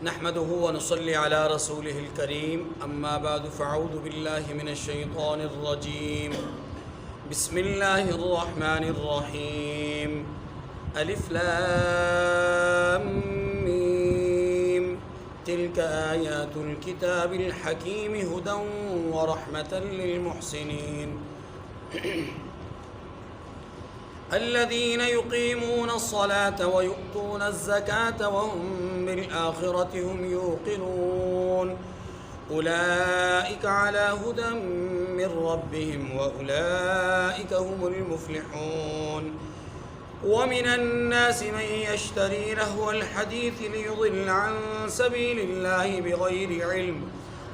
نحمده ونصلي على رسوله الكريم اما بعد فاعوذ بالله من الشيطان الرجيم بسم الله الرحمن الرحيم الف لام ميم تلك آيات الكتاب الحكيم هدى ورحمة للمحسنين الذين يقيمون الصلاة ويؤتون الزكاة وهم بالآخرة هم يوقنون أولئك على هدى من ربهم وأولئك هم المفلحون ومن الناس من يشتري لهو الحديث ليضل عن سبيل الله بغير علم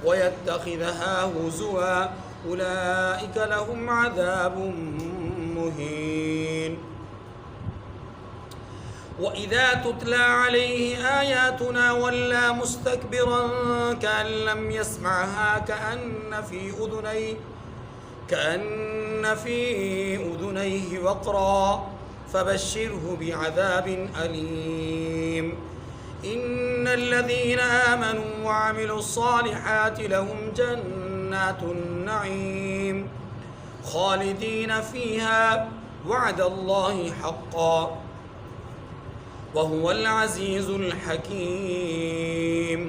ويتخذها هزوا أولئك لهم عذاب مهين وإذا تتلى عليه آياتنا ولى مستكبرا كأن لم يسمعها كأن في أذنيه وقرا فبشره بعذاب أليم إن الذين آمنوا وعملوا الصالحات لهم جنات النعيم خالدين فيها وعد الله حقا وهو العزيز الحكيم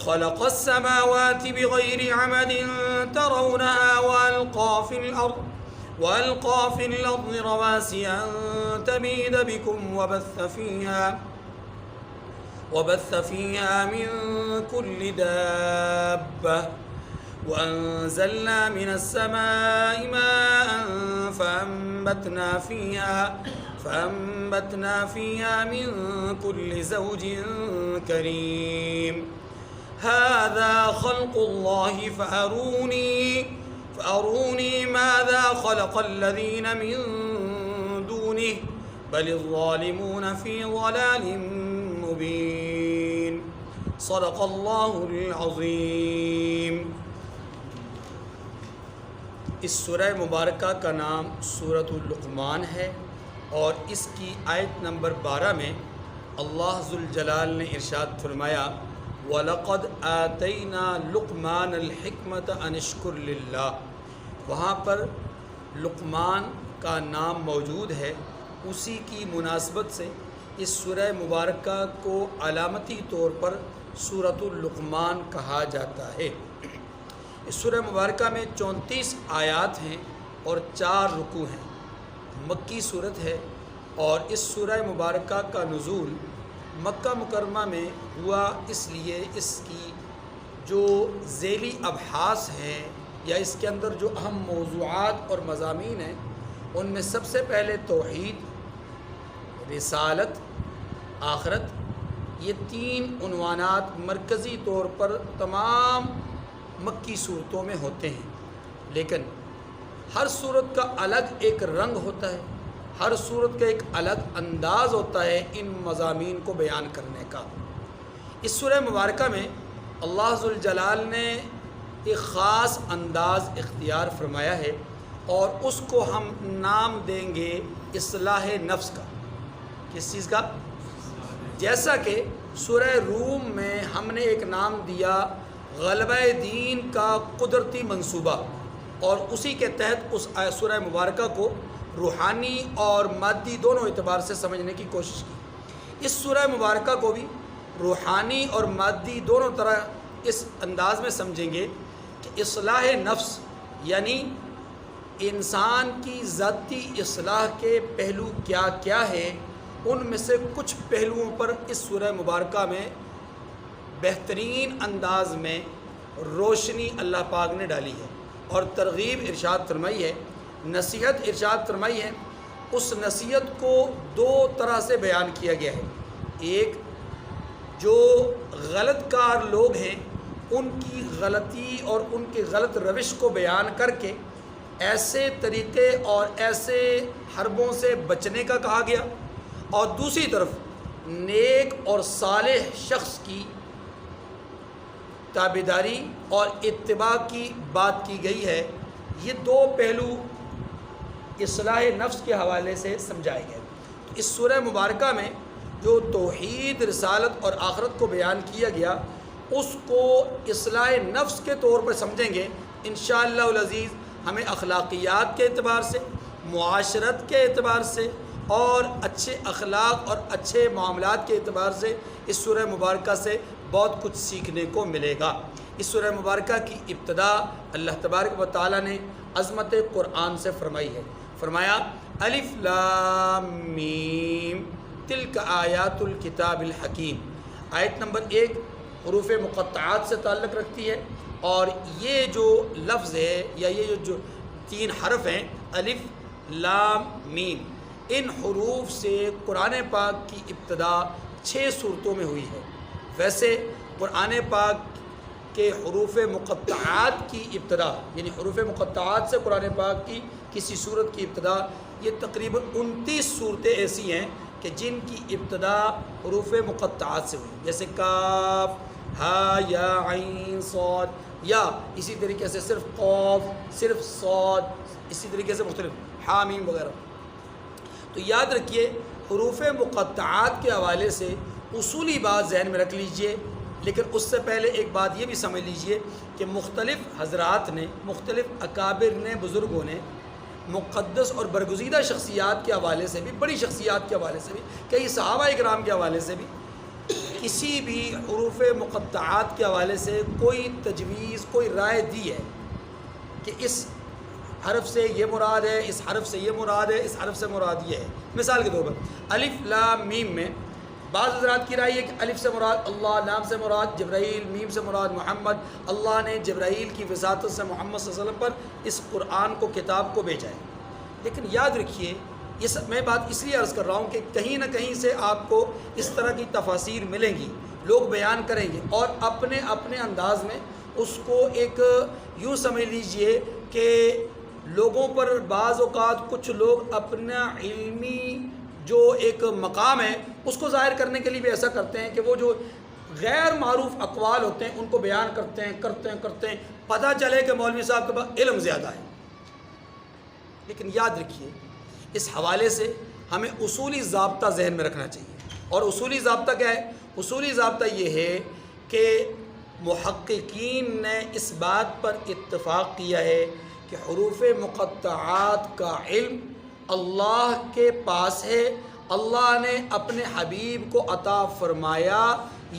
خلق السماوات بغير عمد ترونها وألقى في الأرض رواسي أن تميد بكم وبث فيها من كل دابة وأنزلنا من السماء ماء فأنبتنا فيها من كل زوج كريم هذا خلق الله فأروني ماذا خلق الذين من دونه بل الظالمون في ضلال مبين صدق الله العظیم۔ اس سورہ مبارکہ کا نام سورۃ اللقمان ہے اور اس کی آیت نمبر 12 میں اللہ ذوالجلال نے ارشاد فرمایا وَلَقَدْ آتَيْنَا لُقْمَانَ الْحِكْمَةَ أَنِ اشْكُرْ لِلَّهِ، وہاں پر لقمان کا نام موجود ہے۔ اسی کی مناسبت سے اس سورہ مبارکہ کو علامتی طور پر سورۃ اللقمان کہا جاتا ہے۔ اس سورہ مبارکہ میں 34 آیات ہیں اور 4 رکوع ہیں۔ مکی صورت ہے اور اس سورہ مبارکہ کا نزول مکہ مکرمہ میں ہوا، اس لیے اس کی جو ذیلی ابحاث ہیں یا اس کے اندر جو اہم موضوعات اور مضامین ہیں ان میں سب سے پہلے توحید، رسالت، آخرت، یہ 3 عنوانات مرکزی طور پر تمام مکی صورتوں میں ہوتے ہیں، لیکن ہر صورت کا الگ ایک رنگ ہوتا ہے، ہر صورت کا ایک الگ انداز ہوتا ہے ان مضامین کو بیان کرنے کا۔ اس سورہ مبارکہ میں اللہ ذوالجلال نے ایک خاص انداز اختیار فرمایا ہے اور اس کو ہم نام دیں گے اصلاح نفس کا۔ کس چیز کا؟ جیسا کہ سورہ روم میں ہم نے ایک نام دیا غلبہ دین کا قدرتی منصوبہ، اور اسی کے تحت اس سورہ مبارکہ کو روحانی اور مادی دونوں اعتبار سے سمجھنے کی کوشش کی۔ اس سورہ مبارکہ کو بھی روحانی اور مادی دونوں طرح اس انداز میں سمجھیں گے کہ اصلاح نفس یعنی انسان کی ذاتی اصلاح کے پہلو کیا کیا ہے، ان میں سے کچھ پہلوؤں پر اس سورہ مبارکہ میں بہترین انداز میں روشنی اللہ پاک نے ڈالی ہے اور ترغیب ارشاد فرمائی ہے، نصیحت ارشاد فرمائی ہے۔ اس نصیحت کو 2 طرح سے بیان کیا گیا ہے۔ ایک، جو غلط کار لوگ ہیں ان کی غلطی اور ان کی غلط روش کو بیان کر کے ایسے طریقے اور ایسے حربوں سے بچنے کا کہا گیا، اور دوسری طرف نیک اور صالح شخص کی تابعداری اور اتباع کی بات کی گئی ہے۔ یہ 2 پہلو اصلاح نفس کے حوالے سے سمجھائے گئے۔ اس سورہ مبارکہ میں جو توحید، رسالت اور آخرت کو بیان کیا گیا اس کو اصلاح نفس کے طور پر سمجھیں گے، انشاءاللہ العزیز ہمیں اخلاقیات کے اعتبار سے، معاشرت کے اعتبار سے اور اچھے اخلاق اور اچھے معاملات کے اعتبار سے اس سورہ مبارکہ سے بہت کچھ سیکھنے کو ملے گا۔ اس سورہ مبارکہ کی ابتدا اللہ تبارک و تعالیٰ نے عظمت قرآن سے فرمائی ہے۔ فرمایا الف لام میم تلک آیات الکتاب الحکیم۔ آیت نمبر 1 حروف مقطعات سے تعلق رکھتی ہے، اور یہ جو لفظ ہے یا یہ جو 3 حرف ہیں الف لام میم، ان حروف سے قرآن پاک کی ابتدا 6 صورتوں میں ہوئی ہے۔ ویسے قرآن پاک کے حروف مقطعات کی ابتدا، یعنی حروف مقطعات سے قرآن پاک کی کسی صورت کی ابتدا، یہ تقریباً 29 صورتیں ایسی ہیں کہ جن کی ابتدا حروف مقطعات سے ہوئی، جیسے کاف، ہا یا عین صاد، یا اسی طریقے سے صرف قاف، صرف صاد، اسی طریقے سے مختلف حامیم وغیرہ۔ تو یاد رکھیے حروف مقطعات کے حوالے سے اصولی بات ذہن میں رکھ لیجئے، لیکن اس سے پہلے ایک بات یہ بھی سمجھ لیجئے کہ مختلف حضرات نے، مختلف اکابر نے، بزرگوں نے مقدس اور برگزیدہ شخصیات کے حوالے سے بھی، بڑی شخصیات کے حوالے سے بھی، کئی صحابہ اکرام کے حوالے سے بھی کسی بھی حروف مقطعات کے حوالے سے کوئی تجویز، کوئی رائے دی ہے کہ اس حرف سے یہ مراد ہے، اس حرف سے یہ مراد ہے، اس حرف سے مراد یہ ہے۔ مثال کے طور پر الف لام میم میں بعض حضرات کی رائے ہے کہ الف سے مراد اللہ، لام سے مراد جبرائیل، میم سے مراد محمد، اللہ نے جبرائیل کی وساطت سے محمد صلی اللہ علیہ وسلم پر اس قرآن کو، کتاب کو بھیجا ہے۔ لیکن یاد رکھیے یہ میں بات اس لیے عرض کر رہا ہوں کہ کہیں نہ کہیں سے آپ کو اس طرح کی تفاسیر ملیں گی، لوگ بیان کریں گے اور اپنے اپنے انداز میں اس کو ایک یوں سمجھ لیجئے کہ لوگوں پر بعض اوقات کچھ لوگ اپنا علمی جو ایک مقام ہے اس کو ظاہر کرنے کے لیے بھی ایسا کرتے ہیں کہ وہ جو غیر معروف اقوال ہوتے ہیں ان کو بیان کرتے ہیں پتہ چلے کہ مولوی صاحب کے پاس علم زیادہ ہے۔ لیکن یاد رکھیے اس حوالے سے ہمیں اصولی ضابطہ ذہن میں رکھنا چاہیے، اور اصولی ضابطہ کیا ہے؟ اصولی ضابطہ یہ ہے کہ محققین نے اس بات پر اتفاق کیا ہے کہ حروف مقطعات کا علم اللہ کے پاس ہے، اللہ نے اپنے حبیب کو عطا فرمایا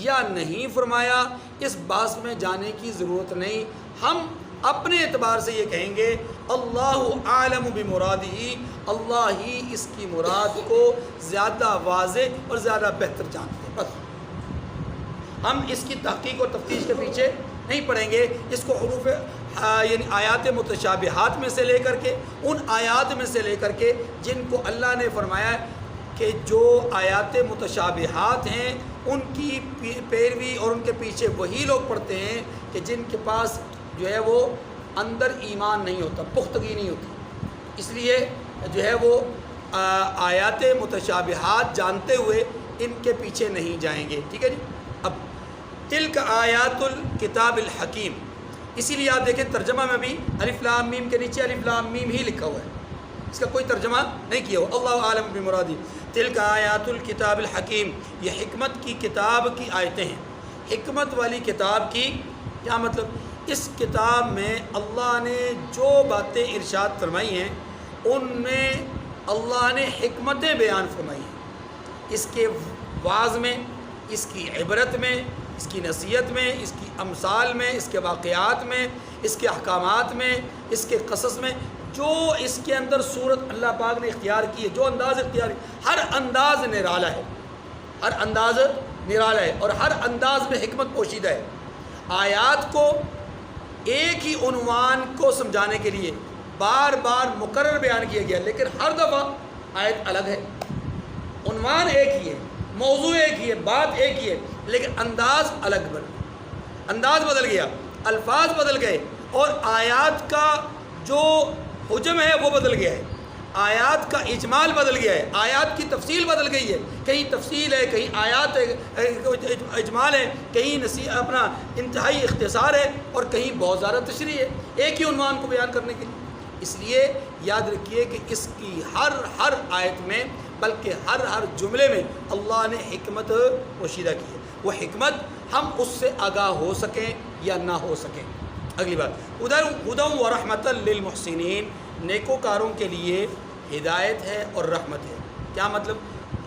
یا نہیں فرمایا اس بات میں جانے کی ضرورت نہیں۔ ہم اپنے اعتبار سے یہ کہیں گے اللہ عالم بمرادہ، اللہ ہی اس کی مراد کو زیادہ واضح اور زیادہ بہتر جانتے ہیں۔ بس ہم اس کی تحقیق اور تفتیش کے پیچھے نہیں پڑیں گے۔ اس کو حروف یعنی آیات متشابہات میں سے لے کر کے، ان آیات میں سے لے کر کے جن کو اللہ نے فرمایا کہ جو آیات متشابہات ہیں ان کی پیروی اور ان کے پیچھے وہی لوگ پڑھتے ہیں کہ جن کے پاس جو ہے وہ اندر ایمان نہیں ہوتا، پختگی نہیں ہوتی، اس لیے جو ہے وہ آیات متشابہات جانتے ہوئے ان کے پیچھے نہیں جائیں گے۔ ٹھیک ہے جی۔ اب تلک آیات الکتاب الحکیم، اسی لیے آپ دیکھیں ترجمہ میں بھی الف لام میم کے نیچے الف لام میم ہی لکھا ہوا ہے، اس کا کوئی ترجمہ نہیں کیا ہوا۔ اللہ عالم بمرادہ، تلک آیات الکتاب الحکیم، یہ حکمت کی کتاب کی آیتیں ہیں۔ حکمت والی کتاب کی کیا مطلب؟ اس کتاب میں اللہ نے جو باتیں ارشاد فرمائی ہیں ان میں اللہ نے حکمتیں بیان فرمائی ہیں، اس کے وعظ میں، اس کی عبرت میں، اس کی نصیحت میں، اس کی امثال میں، اس کے واقعات میں، اس کے احکامات میں، اس کے قصص میں، جو اس کے اندر صورت اللہ پاک نے اختیار کی ہے، جو انداز اختیار کی، ہر انداز نرالا ہے، ہر انداز نرالا ہے اور ہر انداز میں حکمت پوشیدہ ہے۔ آیات کو ایک ہی عنوان کو سمجھانے کے لیے بار بار مکرر بیان کیا گیا، لیکن ہر دفعہ آیت الگ ہے، عنوان ایک ہی ہے، موضوع ایک ہی ہے، بات ایک ہی ہے، لیکن انداز الگ انداز بدل گیا، الفاظ بدل گئے اور آیات کا جو حجم ہے وہ بدل گیا ہے، آیات کا اجمال بدل گیا ہے، آیات کی تفصیل بدل گئی ہے، کہیں تفصیل ہے، کہیں آیات اجمال ہے، کہیں اپنا انتہائی اختصار ہے اور کہیں بہت زیادہ تشریح ہے، ایک ہی عنوان کو بیان کرنے کے لیے۔ اس لیے یاد رکھیے کہ اس کی ہر آیت میں بلکہ ہر جملے میں اللہ نے حکمت پوشیدہ کی ہے، وہ حکمت ہم اس سے آگاہ ہو سکیں یا نہ ہو سکیں۔ اگلی بات، ہدی و رحمت للمحسنین، نیکوکاروں کے لیے ہدایت ہے اور رحمت ہے۔ کیا مطلب؟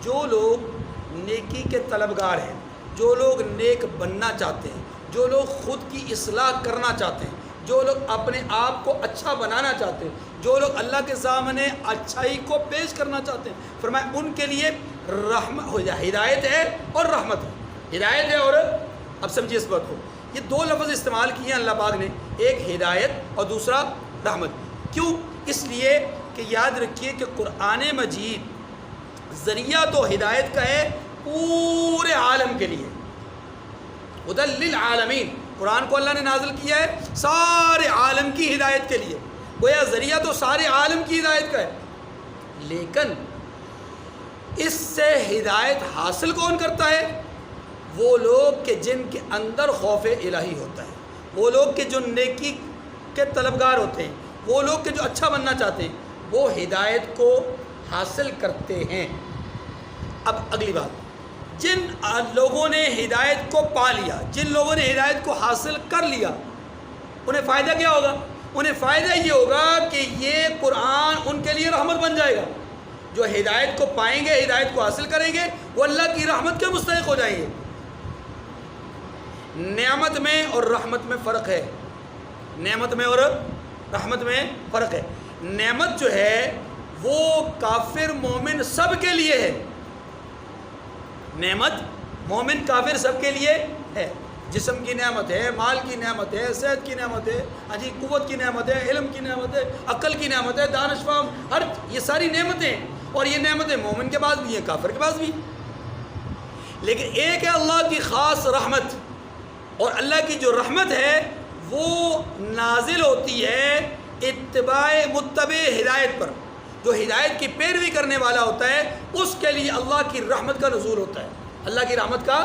جو لوگ نیکی کے طلبگار ہیں، جو لوگ نیک بننا چاہتے ہیں، جو لوگ خود کی اصلاح کرنا چاہتے ہیں، جو لوگ اپنے آپ کو اچھا بنانا چاہتے ہیں، جو لوگ اللہ کے سامنے اچھائی کو پیش کرنا چاہتے ہیں، فرمایا ان کے لیے ہدایت ہے اور رحمت ہے۔ ہدایت ہے اور، اب سمجھیے اس بات کو، یہ دو لفظ استعمال کیے ہیں اللہ پاک نے، ایک ہدایت اور دوسرا رحمت۔ کیوں؟ اس لیے کہ یاد رکھیے کہ قرآن مجید ذریعہ تو ہدایت کا ہے پورے عالم کے لیے، ہدی للعالمین، قرآن کو اللہ نے نازل کیا ہے سارے عالم کی ہدایت کے لیے، گویا ذریعہ تو سارے عالم کی ہدایت کا ہے، لیکن اس سے ہدایت حاصل کون کرتا ہے؟ وہ لوگ کہ جن کے اندر خوف الہی ہوتا ہے، وہ لوگ کہ جو نیکی کے طلبگار ہوتے ہیں، وہ لوگ کہ جو اچھا بننا چاہتے ہیں، وہ ہدایت کو حاصل کرتے ہیں۔ اب اگلی بات، جن لوگوں نے ہدایت کو پا لیا، جن لوگوں نے ہدایت کو حاصل کر لیا، انہیں فائدہ کیا ہوگا؟ انہیں فائدہ یہ ہوگا کہ یہ قرآن ان کے لیے رحمت بن جائے گا۔ جو ہدایت کو پائیں گے، ہدایت کو حاصل کریں گے، وہ اللہ کی رحمت کے مستحق ہو جائیں گے۔ نعمت میں اور رحمت میں فرق ہے، نعمت میں اور رحمت میں فرق ہے۔ نعمت جو ہے وہ کافر مومن سب کے لیے ہے، نعمت مومن کافر سب کے لیے ہے، جسم کی نعمت ہے، مال کی نعمت ہے، صحت کی نعمت ہے، قوت کی نعمت ہے، علم کی نعمت ہے، عقل کی نعمت ہے، دانش فہم، یہ ساری نعمتیں ہیں، اور یہ نعمتیں مومن کے پاس بھی ہیں، کافر کے پاس بھی ہیں۔ لیکن ایک ہے اللہ کی خاص رحمت، اور اللہ کی جو رحمت ہے وہ نازل ہوتی ہے اتباع متبع ہدایت پر، جو ہدایت کی پیروی کرنے والا ہوتا ہے اس کے لیے اللہ کی رحمت کا نزول ہوتا ہے، اللہ کی رحمت کا،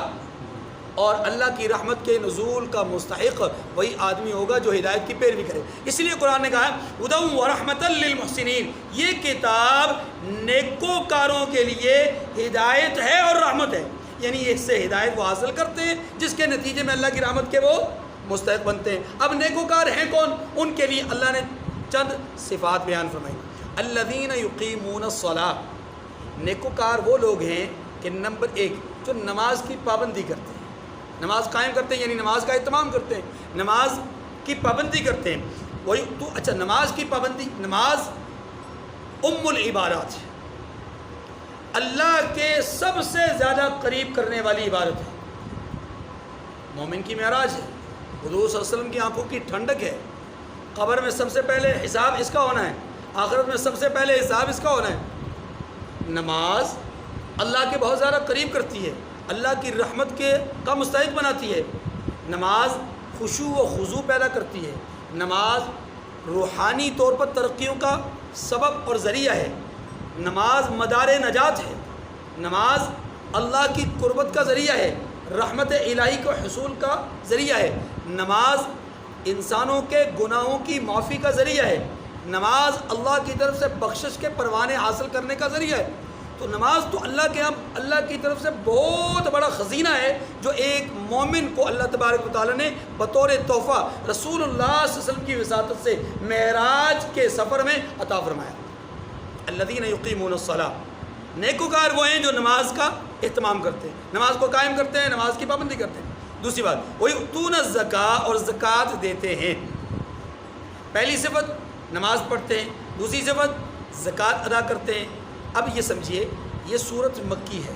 اور اللہ کی رحمت کے نزول کا مستحق وہی آدمی ہوگا جو ہدایت کی پیروی کرے۔ اس لیے قرآن نے کہا ہے ہدی و رحمت للمحسنین، یہ کتاب نیکوکاروں کے لیے ہدایت ہے اور رحمت ہے، یعنی اس سے ہدایت وہ حاصل کرتے ہیں جس کے نتیجے میں اللہ کی رحمت کے وہ مستحق بنتے ہیں۔ اب نیکوکار ہیں کون؟ ان کے لیے اللہ نے چند صفات بیان فرمائی۔ الذین یقیمون الصلاۃ، نیکوکار وہ لوگ ہیں کہ نمبر ایک جو نماز کی پابندی کرتے ہیں، نماز قائم کرتے ہیں، یعنی نماز کا اہتمام کرتے ہیں، نماز کی پابندی کرتے ہیں۔ وہی تو اچھا، نماز کی پابندی، نماز ام العبادات ہے، اللہ کے سب سے زیادہ قریب کرنے والی عبادت ہے، مومن کی معراج ہے، حضور صلی اللہ علیہ وسلم کی آنکھوں کی ٹھنڈک ہے، قبر میں سب سے پہلے حساب اس کا ہونا ہے، آخرت میں سب سے پہلے حساب اس کا ہونا ہے۔ نماز اللہ کے بہت زیادہ قریب کرتی ہے، اللہ کی رحمت کا مستحق بناتی ہے، نماز خشوع و خضوع پیدا کرتی ہے، نماز روحانی طور پر ترقیوں کا سبب اور ذریعہ ہے، نماز مدار نجات ہے، نماز اللہ کی قربت کا ذریعہ ہے، رحمت الہی کے حصول کا ذریعہ ہے، نماز انسانوں کے گناہوں کی معافی کا ذریعہ ہے، نماز اللہ کی طرف سے بخشش کے پروانے حاصل کرنے کا ذریعہ ہے۔ تو نماز تو اللہ کی طرف سے بہت بڑا خزینہ ہے جو ایک مومن کو اللہ تبارک و تعالیٰ نے بطور تحفہ رسول اللہ صلی اللہ علیہ وسلم کی وساطت سے معراج کے سفر میں عطا فرمایا۔ الذین یقیمون الصلاۃ، نیکوکار وہ ہیں جو نماز کا اہتمام کرتے ہیں، نماز کو قائم کرتے ہیں، نماز کی پابندی کرتے ہیں۔ دوسری بات وَيُؤْتُونَ الزَّكَاةَ، اور زکوٰۃ دیتے ہیں۔ پہلی صفت نماز پڑھتے ہیں، دوسری صفت زکوٰۃ ادا کرتے ہیں۔ اب یہ سمجھیے یہ سورت مکی ہے،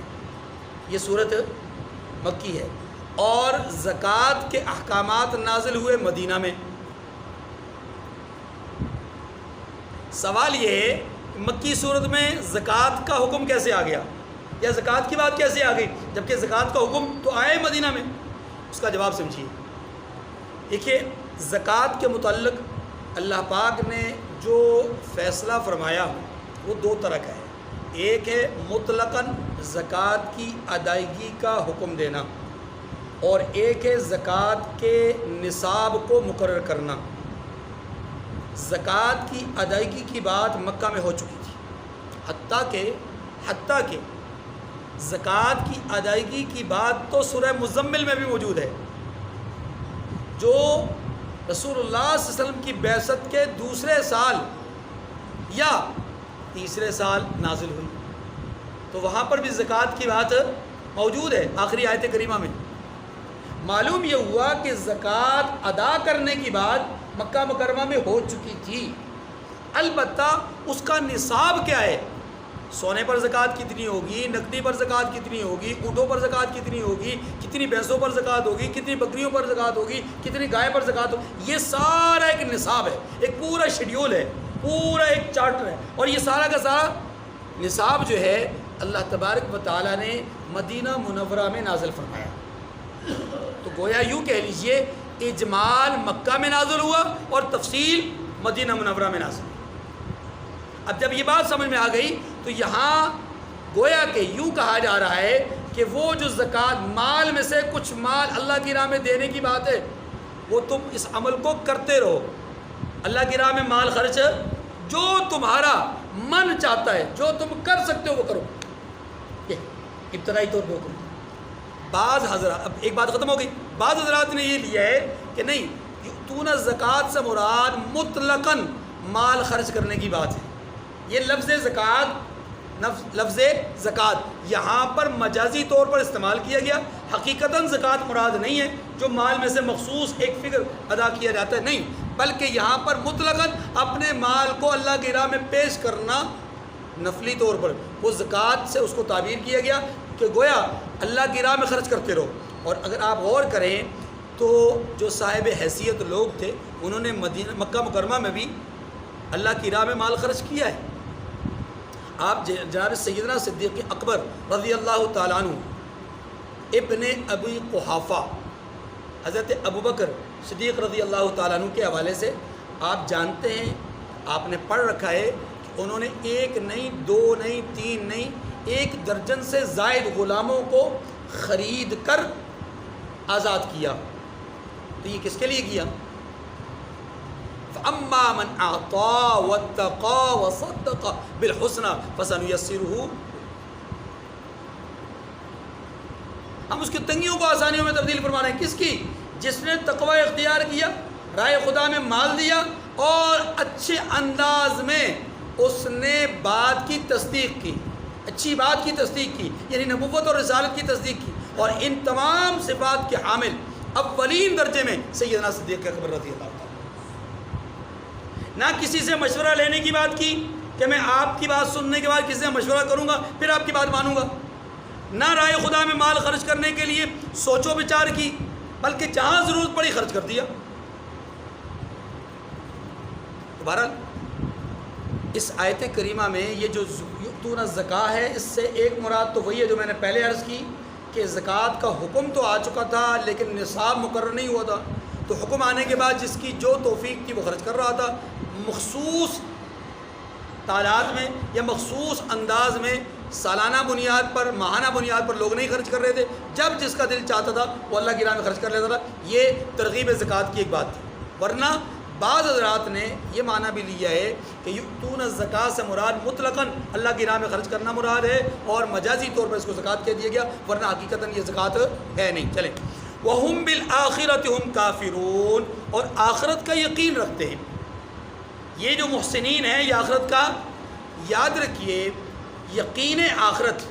یہ سورت مکی ہے، اور زکوٰۃ کے احکامات نازل ہوئے مدینہ میں۔ سوال یہ ہے کہ مکی صورت میں زکوٰۃ کا حکم کیسے آ گیا، یا زکوٰۃ کی بات کیسے آ گئی جبکہ زکوٰۃ کا حکم تو آیا ہے مدینہ میں؟ اس کا جواب سمجھیے۔ دیکھیے زکوٰۃ کے متعلق اللہ پاک نے جو فیصلہ فرمایا وہ دو طرح کا ہے، ایک ہے مطلقاً زکوٰۃ کی ادائیگی کا حکم دینا، اور ایک ہے زکوٰۃ کے نصاب کو مقرر کرنا۔ زکوٰۃ کی ادائیگی کی بات مکہ میں ہو چکی تھی، حتیٰ کہ حتیٰ کہ زکوٰۃ کی ادائیگی کی بات تو سورہ مزمل میں بھی موجود ہے، جو رسول اللہ صلی اللہ علیہ وسلم کی بعثت کے دوسرے سال یا تیسرے سال نازل ہوئی، تو وہاں پر بھی زکوٰۃ کی بات موجود ہے آخری آیت کریمہ میں۔ معلوم یہ ہوا کہ زکوٰۃ ادا کرنے کی بات مکہ مکرمہ میں ہو چکی تھی، البتہ اس کا نصاب کیا ہے، سونے پر زکوٰۃ کتنی ہوگی، نقدی پر زکوٰۃ کتنی ہوگی، اونٹوں پر زکوٰۃ کتنی ہوگی، کتنی بھینسوں پر زکوٰۃ ہوگی، کتنی بکریوں پر زکوٰۃ ہوگی، کتنی گائے پر زکوٰۃ ہوگی، یہ سارا ایک نصاب ہے، ایک پورا شیڈیول ہے، پورا ایک چارٹر ہے، اور یہ سارا کا سارا نصاب جو ہے اللہ تبارک و تعالیٰ نے مدینہ منورہ میں نازل فرمایا۔ تو گویا یوں کہہ لیجئے اجمال مکہ میں نازل ہوا اور تفصیل مدینہ منورہ میں نازل ہوا۔ اب جب یہ بات سمجھ میں آ گئی تو یہاں گویا کہ یوں کہا جا رہا ہے کہ وہ جو زکوٰۃ مال میں سے کچھ مال اللہ کی راہ میں دینے کی بات ہے، وہ تم اس عمل کو کرتے رہو، اللہ کی راہ میں مال خرچ جو تمہارا من چاہتا ہے، جو تم کر سکتے ہو وہ کرو، یہ ابتدائی طور پہ حکم۔ بعض حضرات، اب ایک بات ختم ہو گئی، بعض حضرات نے یہ لیا ہے کہ نہیں، یؤتون الزکوٰۃ سے مراد مطلقاً مال خرچ کرنے کی بات ہے۔ یہ لفظ زکوٰۃ یہاں پر مجازی طور پر استعمال کیا گیا، حقیقتاً زکوٰۃ مراد نہیں ہے جو مال میں سے مخصوص ایک فگر ادا کیا جاتا ہے، نہیں، بلکہ یہاں پر مطلقاً اپنے مال کو اللہ کی راہ میں پیش کرنا نفلی طور پر، وہ زکوٰۃ سے اس کو تعبیر کیا گیا کہ گویا اللہ کی راہ میں خرچ کرتے رہو۔ اور اگر آپ غور کریں تو جو صاحب حیثیت لوگ تھے انہوں نے مکہ مکرمہ میں بھی اللہ کی راہ میں مال خرچ کیا ہے۔ آپ جناب سیدنا صدیق اکبر رضی اللہ تعالیٰ عنہ ابن ابی قحافہ حضرت ابوبکر صدیق رضی اللہ تعالیٰ عنہ کے حوالے سے آپ جانتے ہیں، آپ نے پڑھ رکھا ہے کہ انہوں نے ایک نہیں، دو نہیں، تین نہیں، 1 درجن سے زائد غلاموں کو خرید کر آزاد کیا۔ تو یہ کس کے لیے کیا؟ فَأَمَّا مَنْ أَعْطَى وَاتَّقَى وَصَدَّقَ بِالْحُسْنَى فَسَنُيَسِّرُهُ، ہم اس کی تنگیوں کو آسانیوں میں تبدیل فرما رہے ہیں۔ کس کی؟ جس نے تقوی اختیار کیا، رائے خدا میں مال دیا اور اچھے انداز میں اس نے بات کی تصدیق کی، اچھی بات کی تصدیق کی، یعنی نبوت اور رسالت کی تصدیق کی، اور ان تمام صفات کے حامل اولین درجے میں سیدنا صدیق اکبر رضی اللہ عنہ، نہ کسی سے مشورہ لینے کی بات کی کہ میں آپ کی بات سننے کے بعد کسی سے مشورہ کروں گا پھر آپ کی بات مانوں گا، نہ رائے خدا میں مال خرچ کرنے کے لیے سوچو بچار کی، بلکہ جہاں ضرورت پڑی خرچ کر دیا۔ بہرحال اس آیت کریمہ میں یہ جو یؤتون الزکاۃ ہے، اس سے ایک مراد تو وہی ہے جو میں نے پہلے عرض کی کہ زکوٰۃ کا حکم تو آ چکا تھا لیکن نصاب مقرر نہیں ہوا تھا، تو حکم آنے کے بعد جس کی جو توفیق تھی وہ خرچ کر رہا تھا، مخصوص تعداد میں یا مخصوص انداز میں، سالانہ بنیاد پر، ماہانہ بنیاد پر لوگ نہیں خرچ کر رہے تھے، جب جس کا دل چاہتا تھا وہ اللہ کی راہ میں خرچ کر لیتا تھا۔ یہ ترغیب زکوٰۃ کی ایک بات تھی، ورنہ بعض حضرات نے یہ معنی بھی لیا ہے کہ یؤتون الزکاۃ سے مراد مطلقاً اللہ کی راہ میں خرچ کرنا مراد ہے، اور مجازی طور پر اس کو زکوٰۃ کہہ دیا گیا، ورنہ حقیقتاً یہ زکوٰۃ ہے نہیں۔ چلیں، وَهُمْ بِالْآخِرَةِ هُمْ كَافِرُونَ، اور آخرت کا یقین رکھتے ہیں۔ یہ جو محسنین ہیں یہ آخرت کا یاد رکھیے، یقین آخرت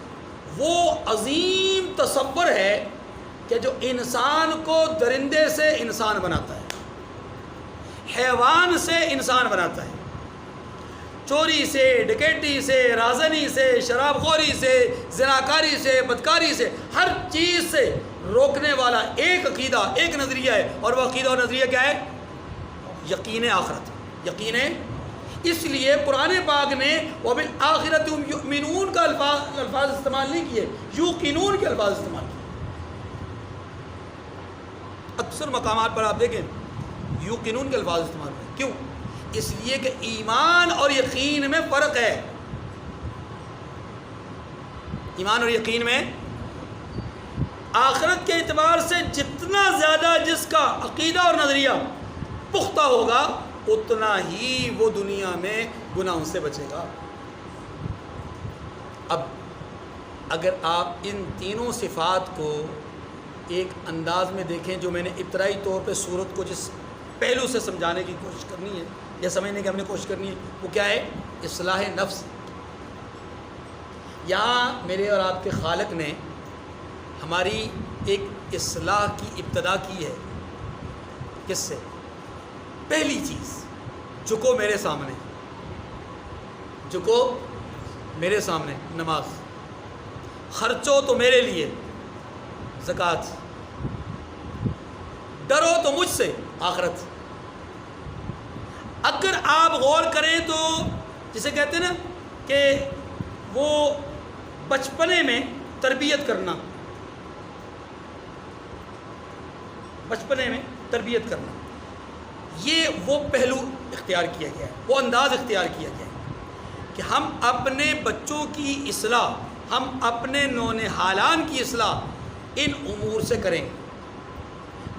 وہ عظیم تصور ہے کہ جو انسان کو درندے سے انسان بناتا ہے، حیوان سے انسان بناتا ہے، چوری سے، ڈکیتی سے، رازنی سے، شراب خوری سے، زناکاری سے، بدکاری سے، ہر چیز سے روکنے والا ایک عقیدہ، ایک نظریہ ہے، اور وہ عقیدہ اور نظریہ کیا ہے؟ یقین آخرت، یقین۔ اس لیے قرآن پاک نے وَبِالْآخِرَةِ هُمْ يُؤْمِنُونَ کا الفاظ استعمال نہیں کیے، یوقنون کے الفاظ استعمال کیے۔ اکثر مقامات پر آپ دیکھیں یوقنون کے الفاظ استعمال کریں، کیوں؟ اس لیے کہ ایمان اور یقین میں فرق ہے، ایمان اور یقین میں آخرت کے اعتبار سے جتنا زیادہ جس کا عقیدہ اور نظریہ پختہ ہوگا اتنا ہی وہ دنیا میں گناہوں سے بچے گا۔ اب اگر آپ ان تینوں صفات کو ایک انداز میں دیکھیں جو میں نے ابتدائی طور پہ صورت کو جس پہلو سے سمجھانے کی کوشش کرنی ہے یا سمجھنے کی ہم نے کوشش کرنی ہے، وہ کیا ہے؟ اصلاح نفس۔ یہاں میرے اور آپ کے خالق نے ہماری ایک اصلاح کی ابتدا کی ہے۔ کس سے؟ پہلی چیز، جھکو میرے سامنے، جھکو میرے سامنے، نماز، خرچو تو میرے لیے، زکوٰۃ، ڈرو تو مجھ سے، آخرت۔ اگر آپ غور کریں تو جسے کہتے ہیں نا کہ وہ بچپنے میں تربیت کرنا، بچپنے میں تربیت کرنا، یہ وہ پہلو اختیار کیا گیا ہے، وہ انداز اختیار کیا گیا ہے کہ ہم اپنے بچوں کی اصلاح، ہم اپنے نونہالان کی اصلاح ان امور سے کریں۔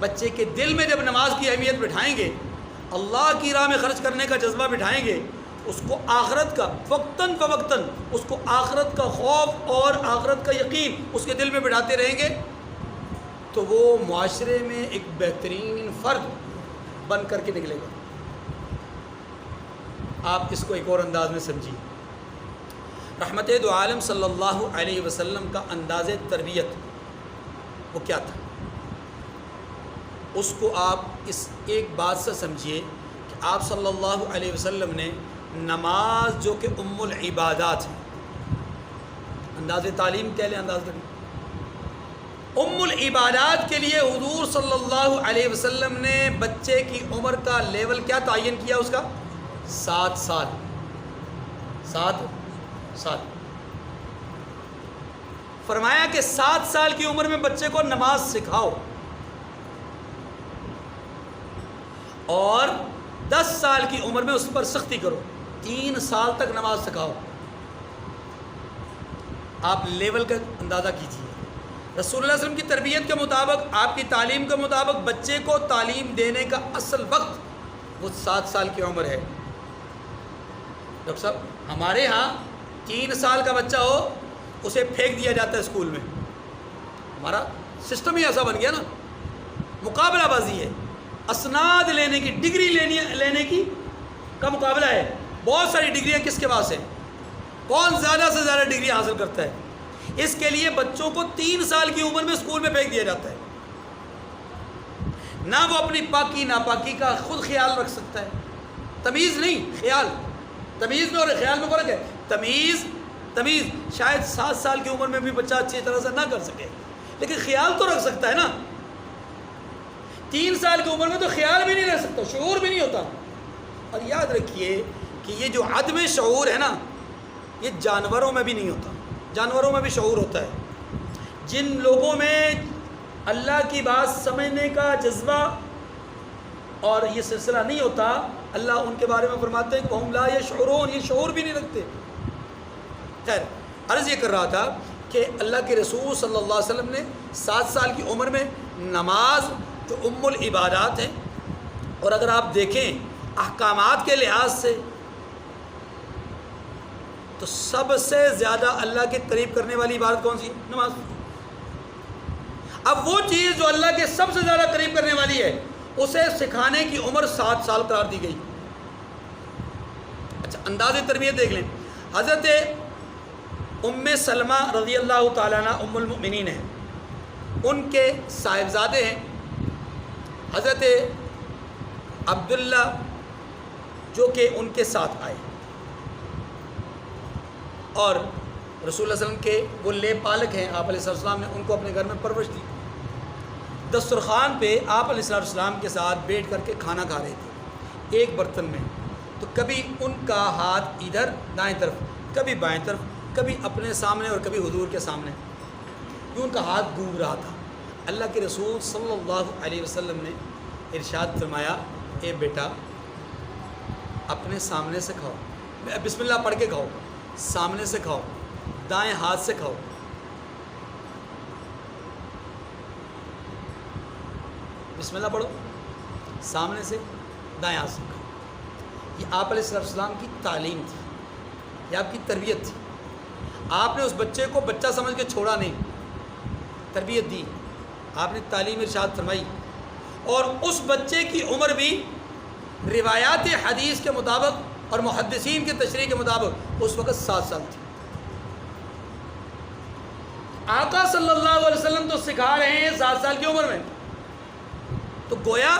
بچے کے دل میں جب نماز کی اہمیت بٹھائیں گے، اللہ کی راہ میں خرچ کرنے کا جذبہ بٹھائیں گے، اس کو آخرت کا وقتاً فوقتاً اس کو آخرت کا خوف اور آخرت کا یقین اس کے دل میں بٹھاتے رہیں گے، تو وہ معاشرے میں ایک بہترین فرد بن کر کے نکلے گا۔ آپ اس کو ایک اور انداز میں سمجھیے۔ رحمت دو عالم صلی اللہ علیہ وسلم کا انداز تربیت وہ کیا تھا؟ اس کو آپ اس ایک بات سے سمجھیے کہ آپ صلی اللہ علیہ وسلم نے نماز جو کہ ام العبادات ہے، انداز تعلیم کہہ لیں، انداز کریں، ام العبادات کے لیے حضور صلی اللہ علیہ وسلم نے بچے کی عمر کا لیول کیا تعین کیا؟ اس کا 7 سال، 7 سال فرمایا کہ 7 سال کی عمر میں بچے کو نماز سکھاؤ اور 10 سال کی عمر میں اس پر سختی کرو، 3 سال تک نماز سکھاؤ۔ آپ لیول کا اندازہ کیجیے۔ رسول اللہ علیہ وسلم کی تربیت کے مطابق، آپ کی تعلیم کے مطابق بچے کو تعلیم دینے کا اصل وقت وہ 7 سال کی عمر ہے۔ ڈاکٹر صاحب ہمارے ہاں 3 سال کا بچہ ہو اسے پھینک دیا جاتا ہے اسکول میں، ہمارا سسٹم ہی ایسا بن گیا نا، مقابلہ بازی ہے، اسناد لینے کی، ڈگری لینے کی کا مقابلہ ہے۔ بہت ساری ڈگریاں کس کے پاس ہیں، کون زیادہ سے زیادہ ڈگری حاصل کرتا ہے، اس کے لیے بچوں کو 3 سال کی عمر میں اسکول میں پھینک دیا جاتا ہے۔ نہ وہ اپنی پاکی ناپاکی کا خود خیال رکھ سکتا ہے، تمیز نہیں، خیال، تمیز میں اور خیال میں فرق ہے۔ تمیز شاید 7 سال کی عمر میں بھی بچہ اچھی طرح سے نہ کر سکے، لیکن خیال تو رکھ سکتا ہے نا۔ 3 سال کی عمر میں تو خیال بھی نہیں رہ سکتا، شعور بھی نہیں ہوتا۔ اور یاد رکھیے کہ یہ جو عدم شعور ہے نا، یہ جانوروں میں بھی نہیں ہوتا، جانوروں میں بھی شعور ہوتا ہے۔ جن لوگوں میں اللہ کی بات سمجھنے کا جذبہ اور یہ سلسلہ نہیں ہوتا، اللہ ان کے بارے میں فرماتے ہیں کہ وَهُمْ لَا يَشْعُرُونَ، یہ شعور بھی نہیں رکھتے۔ خیر، عرض یہ کر رہا تھا کہ اللہ کے رسول صلی اللہ علیہ وسلم نے 7 سال کی عمر میں نماز جو ام العبادات ہے، اور اگر آپ دیکھیں احکامات کے لحاظ سے تو سب سے زیادہ اللہ کے قریب کرنے والی عبادت کون سی ہے؟ نماز۔ اب وہ چیز جو اللہ کے سب سے زیادہ قریب کرنے والی ہے، اسے سکھانے کی عمر 7 سال قرار دی گئی۔ اچھا، انداز تربیت دیکھ لیں۔ حضرت ام سلمہ رضی اللہ تعالیٰ عنہ ام المؤمنین ہیں، ان کے صاحبزادے ہیں حضرت عبداللہ، جو کہ ان کے ساتھ آئے اور رسول اللہ علیہ وسلم کے وہ لے پالک ہیں، آپ علیہ السلام نے ان کو اپنے گھر میں پرورش دی۔ دسترخوان پہ آپ علیہ السلام کے ساتھ بیٹھ کر کے کھانا کھا رہے تھے ایک برتن میں، تو کبھی ان کا ہاتھ ادھر دائیں طرف، کبھی بائیں طرف، کبھی اپنے سامنے اور کبھی حضور کے سامنے، کیوں ان کا ہاتھ ڈوب رہا تھا۔ اللہ کے رسول صلی اللہ علیہ وسلم نے ارشاد فرمایا، اے بیٹا اپنے سامنے سے کھاؤ، بسم اللہ پڑھ کے کھاؤ، سامنے سے کھاؤ، دائیں ہاتھ سے کھاؤ۔ بسم اللہ پڑھو، سامنے سے، دائیں ہاتھ سے کھاؤ۔ یہ آپ علیہ السلام کی تعلیم تھی، یہ آپ کی تربیت تھی۔ آپ نے اس بچے کو بچہ سمجھ کے چھوڑا نہیں، تربیت دی، آپ نے تعلیم ارشاد فرمائی، اور اس بچے کی عمر بھی روایات حدیث کے مطابق اور محدثین کے تشریح کے مطابق اس وقت 7 سال تھی۔ آقا صلی اللہ علیہ وسلم تو سکھا رہے ہیں 7 سال کی عمر میں، تو گویا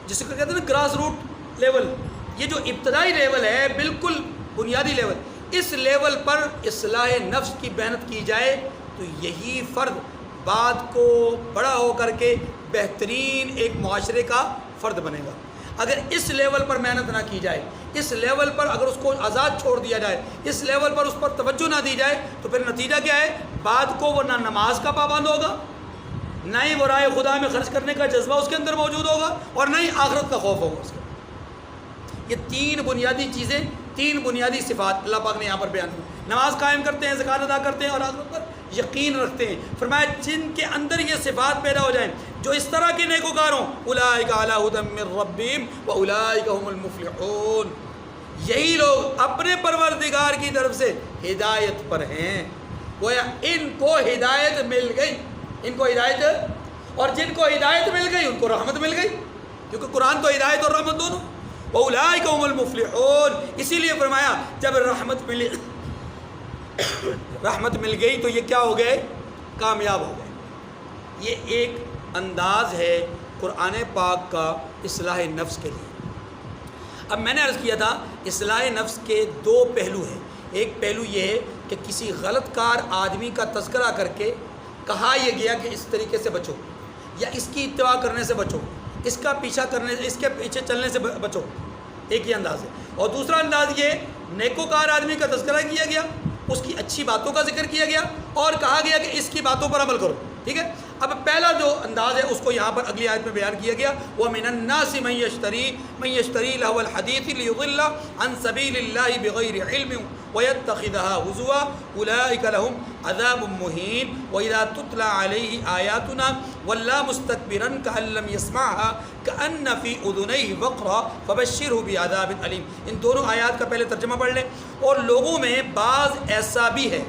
جس کو کہتے ہیں نا گراس روٹ لیول، یہ جو ابتدائی لیول ہے بالکل بنیادی لیول، اس لیول پر اصلاح نفس کی محنت کی جائے تو یہی فرد بعد کو بڑا ہو کر کے بہترین ایک معاشرے کا فرد بنے گا۔ اگر اس لیول پر محنت نہ کی جائے، اس لیول پر اگر اس کو آزاد چھوڑ دیا جائے، اس لیول پر اس پر توجہ نہ دی جائے، تو پھر نتیجہ کیا ہے؟ بعد کو وہ نہ نماز کا پابند ہوگا، نہ ہی وہ رائے خدا میں خرچ کرنے کا جذبہ اس کے اندر موجود ہوگا، اور نہ ہی آخرت کا خوف ہوگا اس کے۔ یہ 3 بنیادی چیزیں، 3 بنیادی صفات اللہ پاک نے یہاں پر بیان کی۔ نماز قائم کرتے ہیں، زکوٰۃ ادا کرتے ہیں، اور آخرت پر یقین رکھتے ہیں۔ فرمایا جن کے اندر یہ صفات پیدا ہو جائیں، جو اس طرح کے نیکوکار ہوں، اولئک علی ھدی من ربہم واولئک ھم المفلحون، یہی لوگ اپنے پروردگار کی طرف سے ہدایت پر ہیں۔ گویا ان کو ہدایت مل گئی، ان کو ہدایت، اور جن کو ہدایت مل گئی ان کو رحمت مل گئی، کیونکہ قرآن تو ہدایت اور رحمت دونوں۔ وَأُولَٰئِكَ هُمُ الْمُفْلِحُونَ، اسی لیے فرمایا جب رحمت مل گئی تو یہ کیا ہو گئے؟ کامیاب ہو گئے۔ یہ ایک انداز ہے قرآن پاک کا اصلاح نفس کے لیے۔ اب میں نے عرض کیا تھا اصلاح نفس کے 2 پہلو ہیں۔ ایک پہلو یہ ہے کہ کسی غلط کار آدمی کا تذکرہ کر کے کہا یہ گیا کہ اس طریقے سے بچو، یا اس کی اتباع کرنے سے بچو، اس کا پیچھا کرنے سے، اس کے پیچھے چلنے سے بچو، ایک یہ انداز ہے۔ اور دوسرا انداز یہ نیکوکار آدمی کا تذکرہ کیا گیا، اس کی اچھی باتوں کا ذکر کیا گیا، اور کہا گیا کہ اس کی باتوں پر عمل کرو، ٹھیک ہے۔ اب پہلا جو انداز ہے اس کو یہاں پر اگلی آیت میں بیان کیا گیا، وَمِنَ النَّاسِ مَن يَشْتَرِي لَهْوَ الْحَدِيثِ لِيُضِلَّ عَن سَبِيلِ اللَّهِ بِغَيْرِ عِلْمٍ وَيَتَّخِذَهَا هُزُوًا أُولَٰئِكَ لَهُمْ عَذَابٌ مُّهِينٌ وَإِذَا تُتْلَىٰ عَلَيْهِ آيَاتُنَا وَلَّىٰ مُسْتَكْبِرًا كَأَن لَّمْ يَسْمَعْهَا كَأَنَّ فِي أُذُنَيْهِ وَقْرًا فَبَشِّرْهُ بِعَذَابٍ أَلِيمٍ۔ ان دونوں آیات کا پہلے ترجمہ پڑھ لیں۔ اور لوگوں میں بعض ایسا بھی ہے،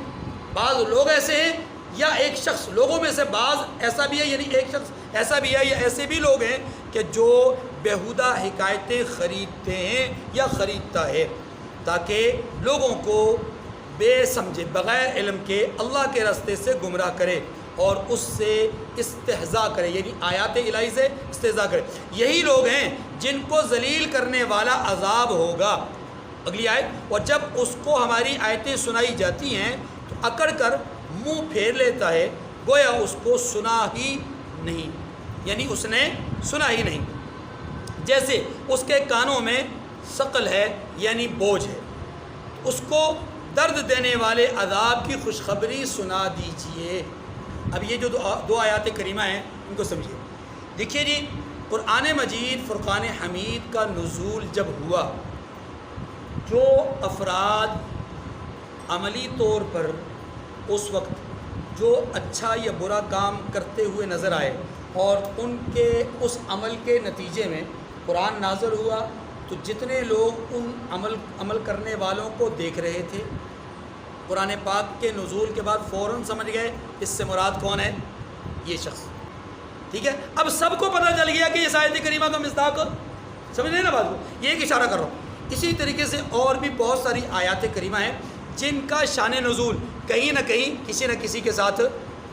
بعض لوگ ایسے ہیں، یا ایک شخص، لوگوں میں سے بعض ایسا بھی ہے، یعنی ایک شخص ایسا بھی ہے، یا ایسے بھی لوگ ہیں کہ جو بیہودہ حکایتیں خریدتے ہیں یا خریدتا ہے تاکہ لوگوں کو بے سمجھے، بغیر علم کے اللہ کے راستے سے گمراہ کرے اور اس سے استہزاء کرے، یعنی آیات الہی سے استہزاء کرے۔ یہی لوگ ہیں جن کو ذلیل کرنے والا عذاب ہوگا۔ اگلی آیت، اور جب اس کو ہماری آیتیں سنائی جاتی ہیں تو اکڑ کر منہ پھیر لیتا ہے، گویا اس کو سنا ہی نہیں، یعنی اس نے سنا ہی نہیں، جیسے اس کے کانوں میں ثقل ہے یعنی بوجھ ہے، اس کو درد دینے والے عذاب کی خوشخبری سنا دیجئے۔ اب یہ جو 2 آیات کریمہ ہیں ان کو سمجھیے۔ دیکھیے جی، قرآن مجید فرقان حمید کا نزول جب ہوا، جو افراد عملی طور پر اس وقت جو اچھا یا برا کام کرتے ہوئے نظر آئے اور ان کے اس عمل کے نتیجے میں قرآن نازل ہوا، تو جتنے لوگ ان عمل کرنے والوں کو دیکھ رہے تھے، قرآن پاک کے نزول کے بعد فوراً سمجھ گئے اس سے مراد کون ہے؟ یہ شخص، ٹھیک ہے۔ اب سب کو پتہ چل گیا کہ اس آیت کریمہ کا مصداق، سمجھ رہے نا بات کو، یہ ایک اشارہ کر رہا ہوں۔ اسی طریقے سے اور بھی بہت ساری آیات کریمہ ہیں جن کا شان نزول کہیں نہ کہیں کسی نہ کسی کے ساتھ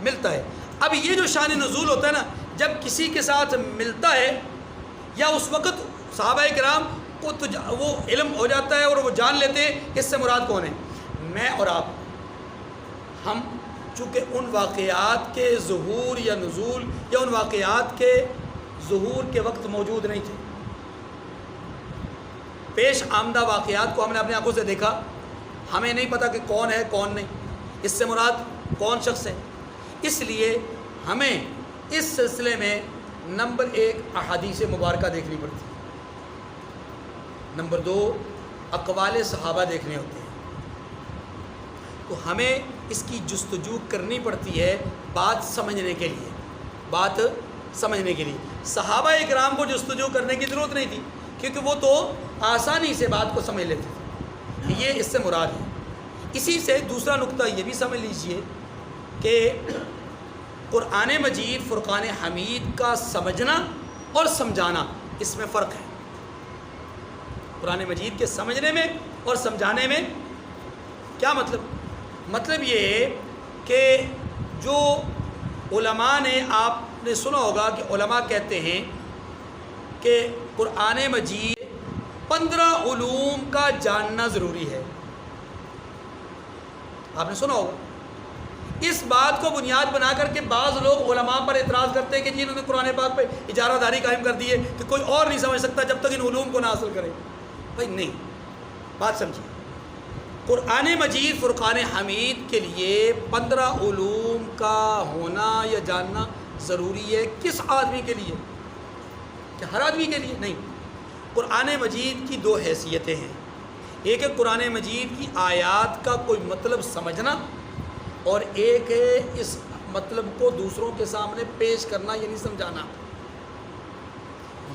ملتا ہے۔ اب یہ جو شان نزول ہوتا ہے نا، جب کسی کے ساتھ ملتا ہے یا اس وقت صحابہ کرام کو تو وہ علم ہو جاتا ہے اور وہ جان لیتے ہیں اس سے مراد کون ہے۔ میں اور آپ، ہم چونکہ ان واقعات کے ظہور یا نزول یا ان واقعات کے ظہور کے وقت موجود نہیں تھے، پیش آمدہ واقعات کو ہم نے اپنی آنکھوں سے دیکھا، ہمیں نہیں پتہ کہ کون ہے کون نہیں، اس سے مراد کون شخص ہے۔ اس لیے ہمیں اس سلسلے میں نمبر 1 احادیث مبارکہ دیکھنی پڑتی ہے، نمبر 2 اقوال صحابہ دیکھنے ہوتے ہیں۔ تو ہمیں اس کی جستجو کرنی پڑتی ہے بات سمجھنے کے لیے، بات سمجھنے کے لیے۔ صحابہ اکرام کو جستجو کرنے کی ضرورت نہیں تھی، کیونکہ وہ تو آسانی سے بات کو سمجھ لیتے تھے۔ یہ اس سے مراد ہے۔ اسی سے دوسرا نقطہ یہ بھی سمجھ لیجئے کہ قرآن مجید فرقان حمید کا سمجھنا اور سمجھانا، اس میں فرق ہے۔ قرآن مجید کے سمجھنے میں اور سمجھانے میں کیا مطلب یہ ہے کہ جو علماء نے، آپ نے سنا ہوگا کہ علماء کہتے ہیں کہ قرآن مجید 15 علوم کا جاننا ضروری ہے۔ آپ نے سنا ہوگا۔ اس بات کو بنیاد بنا کر کے بعض لوگ علماء پر اعتراض کرتے ہیں کہ جی انہوں نے قرآن پاک پہ اجارہ داری قائم کر دی ہے کہ کوئی اور نہیں سمجھ سکتا جب تک ان علوم کو نہ حاصل کرے۔ بھائی نہیں، بات سمجھیے، قرآن مجید فرقان حمید کے لیے 15 علوم کا ہونا یا جاننا ضروری ہے۔ کس آدمی کے لیے؟ کہ ہر آدمی کے لیے نہیں۔ قرآن مجید کی 2 حیثیتیں ہیں، ایک ہے قرآن مجید کی آیات کا کوئی مطلب سمجھنا، اور ایک ہے اس مطلب کو دوسروں کے سامنے پیش کرنا یعنی سمجھانا۔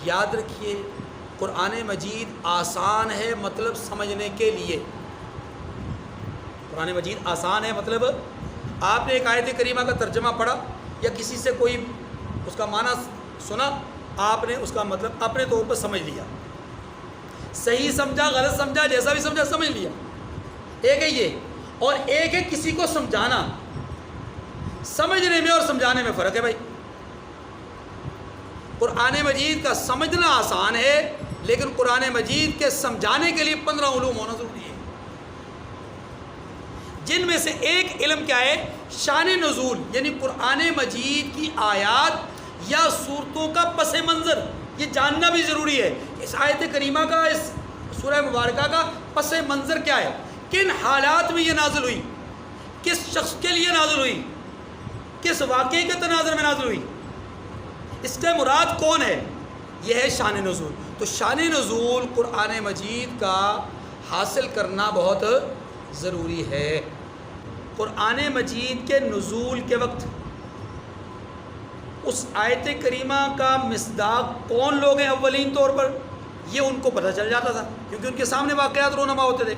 یاد رکھیے، قرآن مجید آسان ہے مطلب سمجھنے کے لیے۔ قرآن مجید آسان ہے مطلب، آپ نے ایک آیت کریمہ کا ترجمہ پڑھا یا کسی سے کوئی اس کا معنی سنا، آپ نے اس کا مطلب اپنے طور پر سمجھ لیا، صحیح سمجھا غلط سمجھا جیسا بھی سمجھا سمجھ لیا، ایک ہے یہ۔ اور ایک ہے کسی کو سمجھانا۔ سمجھنے میں اور سمجھانے میں فرق ہے بھائی۔ قرآن مجید کا سمجھنا آسان ہے، لیکن قرآن مجید کے سمجھانے کے لیے 15 علوم ہونا ضروری ہے، جن میں سے ایک علم کیا ہے؟ شان نزول، یعنی قرآن مجید کی آیات یا صورتوں کا پس منظر، یہ جاننا بھی ضروری ہے۔ اس آیت کریمہ کا، اس سورہ مبارکہ کا پس منظر کیا ہے، کن حالات میں یہ نازل ہوئی، کس شخص کے لیے نازل ہوئی، کس واقعے کے تناظر میں نازل ہوئی، اس کے مراد کون ہے، یہ ہے شان نزول۔ تو شان نزول قرآن مجید کا حاصل کرنا بہت ضروری ہے۔ قرآن مجید کے نزول کے وقت اس آیت کریمہ کا مصداق کون لوگ ہیں اولین طور پر، یہ ان کو پتہ چل جاتا تھا، کیونکہ ان کے سامنے واقعات رونما ہوتے تھے۔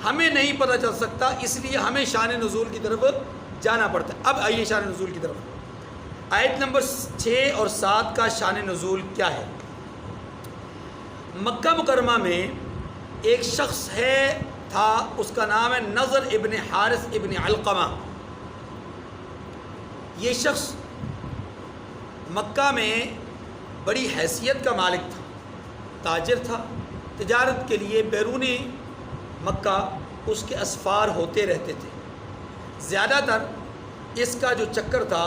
ہمیں نہیں پتہ چل سکتا، اس لیے ہمیں شان نزول کی طرف جانا پڑتا ہے۔ اب آئیے شان نزول کی طرف۔ آیت نمبر 6 اور 7 کا شان نزول کیا ہے؟ مکہ مکرمہ میں ایک شخص تھا، اس کا نام ہے نضر ابن حارث ابن علقمہ۔ یہ شخص مکہ میں بڑی حیثیت کا مالک تھا، تاجر تھا، تجارت کے لیے بیرون مکہ اس کے اسفار ہوتے رہتے تھے۔ زیادہ تر اس کا جو چکر تھا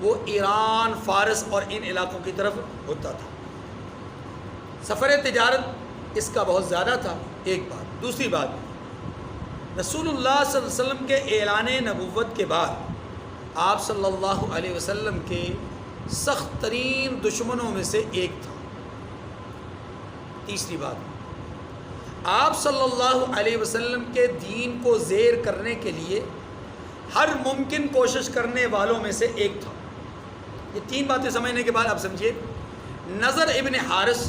وہ ایران، فارس اور ان علاقوں کی طرف ہوتا تھا۔ سفر تجارت اس کا بہت زیادہ تھا، ایک بات۔ دوسری بات، رسول اللہ صلی اللہ علیہ وسلم کے اعلان نبوت کے بعد آپ صلی اللہ علیہ وسلم کے سخت ترین دشمنوں میں سے ایک تھا۔ تیسری بات، آپ صلی اللہ علیہ وسلم کے دین کو زیر کرنے کے لیے ہر ممکن کوشش کرنے والوں میں سے ایک تھا۔ یہ 3 باتیں سمجھنے کے بعد آپ سمجھیے، نضر ابن حارث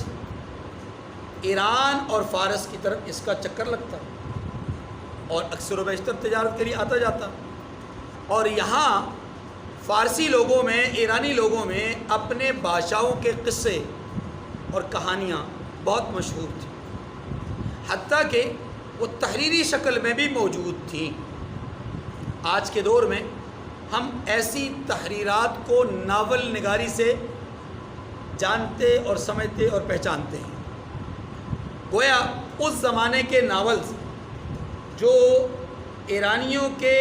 ایران اور فارس کی طرف اس کا چکر لگتا اور اکثر و بیشتر تجارت کے لیے آتا جاتا، اور یہاں فارسی لوگوں میں، ایرانی لوگوں میں اپنے بادشاہوں کے قصے اور کہانیاں بہت مشہور تھیں، حتیٰ کہ وہ تحریری شکل میں بھی موجود تھیں۔ آج کے دور میں ہم ایسی تحریرات کو ناول نگاری سے جانتے اور سمجھتے اور پہچانتے ہیں۔ گویا اس زمانے کے ناولز جو ایرانیوں کے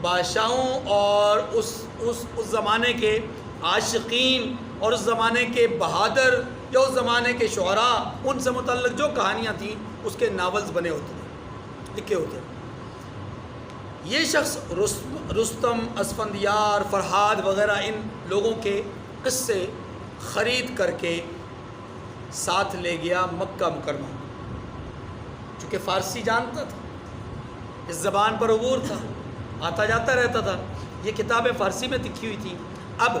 بادشاہوں اور اس زمانے کے عاشقین اور اس زمانے کے بہادر یا اس زمانے کے شعراء، ان سے متعلق جو کہانیاں تھیں اس کے ناولز بنے ہوتے ہیں، لکھے ہوتے ہیں۔ یہ شخص رستم، اسفندیار، فرہاد وغیرہ ان لوگوں کے قصے خرید کر کے ساتھ لے گیا مکہ مکرمہ۔ چونکہ فارسی جانتا تھا، اس زبان پر عبور تھا، آتا جاتا رہتا تھا، یہ کتابیں فارسی میں لکھی ہوئی تھیں۔ اب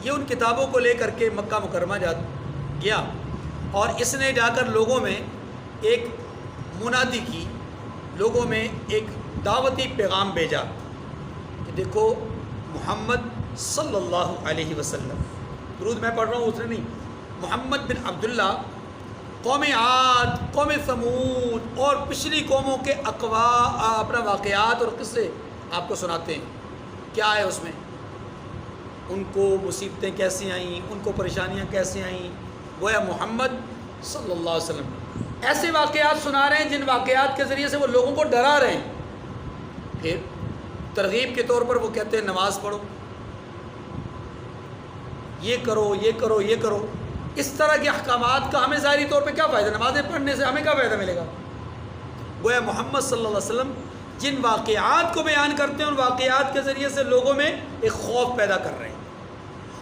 یہ ان کتابوں کو لے کر کے مکہ مکرمہ گیا اور اس نے جا کر لوگوں میں ایک منادی کی، لوگوں میں ایک دعوتی پیغام بھیجا کہ دیکھو محمد صلی اللہ علیہ وسلم، درود میں پڑھ رہا ہوں، اس نے نہیں، محمد بن عبداللہ قوم عاد، قوم ثمود اور پچھلی قوموں کے اپنا واقعات اور قصے آپ کو سناتے ہیں۔ کیا ہے اس میں؟ ان کو مصیبتیں کیسی آئیں، ان کو پریشانیاں کیسے آئیں، گویا محمد صلی اللہ علیہ وسلم ایسے واقعات سنا رہے ہیں جن واقعات کے ذریعے سے وہ لوگوں کو ڈرا رہے ہیں۔ پھر ترغیب کے طور پر وہ کہتے ہیں نماز پڑھو، یہ کرو، یہ کرو، یہ کرو۔ اس طرح کے احکامات کا ہمیں ظاہری طور پہ کیا فائدہ؟ نمازیں پڑھنے سے ہمیں کیا فائدہ ملے گا؟ گویا محمد صلی اللہ علیہ وسلم جن واقعات کو بیان کرتے ہیں ان واقعات کے ذریعے سے لوگوں میں ایک خوف پیدا کر رہے ہیں،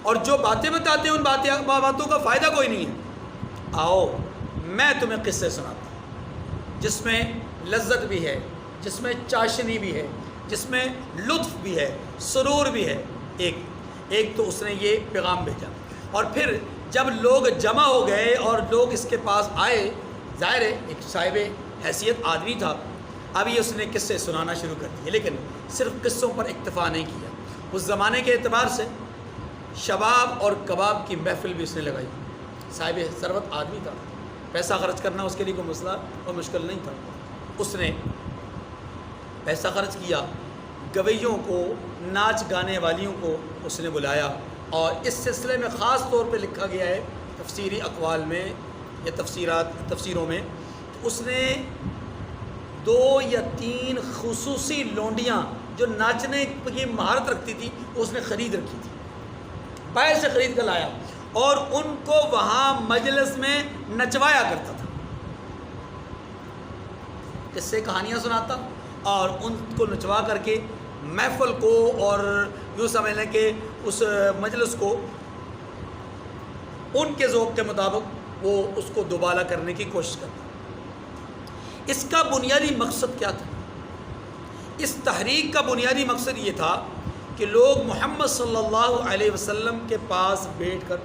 اور جو باتیں بتاتے ہیں ان باتوں کا فائدہ کوئی نہیں ہے۔ آؤ میں تمہیں قصے سناتا ہوں جس میں لذت بھی ہے، جس میں چاشنی بھی ہے، جس میں لطف بھی ہے، سرور بھی ہے۔ ایک تو اس نے یہ پیغام بھیجا، اور پھر جب لوگ جمع ہو گئے اور لوگ اس کے پاس آئے، ظاہر ہے ایک صاحب حیثیت آدمی تھا، ابھی اس نے قصے سنانا شروع کر دیے، لیکن صرف قصوں پر اکتفا نہیں کیا۔ اس زمانے کے اعتبار سے شباب اور کباب کی محفل بھی اس نے لگائی۔ صاحب ثروت آدمی تھا، پیسہ خرچ کرنا اس کے لیے کوئی مسئلہ اور مشکل نہیں تھا۔ اس نے پیسہ خرچ کیا، گویوں کو، ناچ گانے والیوں کو اس نے بلایا، اور اس سلسلے میں خاص طور پہ لکھا گیا ہے تفسیری اقوال میں یا تفسیروں میں، اس نے 2 یا 3 خصوصی لونڈیاں جو ناچنے کی مہارت رکھتی تھی اس نے خرید رکھی تھی، باہر سے خرید کر لایا، اور ان کو وہاں مجلس میں نچوایا کرتا تھا، قصے کہانیاں سناتا اور ان کو نچوا کر کے محفل کو اور یوں سمجھ لیں کہ اس مجلس کو ان کے ذوق کے مطابق وہ اس کو دوبالا کرنے کی کوشش کرتا۔ اس کا بنیادی مقصد کیا تھا؟ اس تحریک کا بنیادی مقصد یہ تھا کہ لوگ محمد صلی اللہ علیہ وسلم کے پاس بیٹھ کر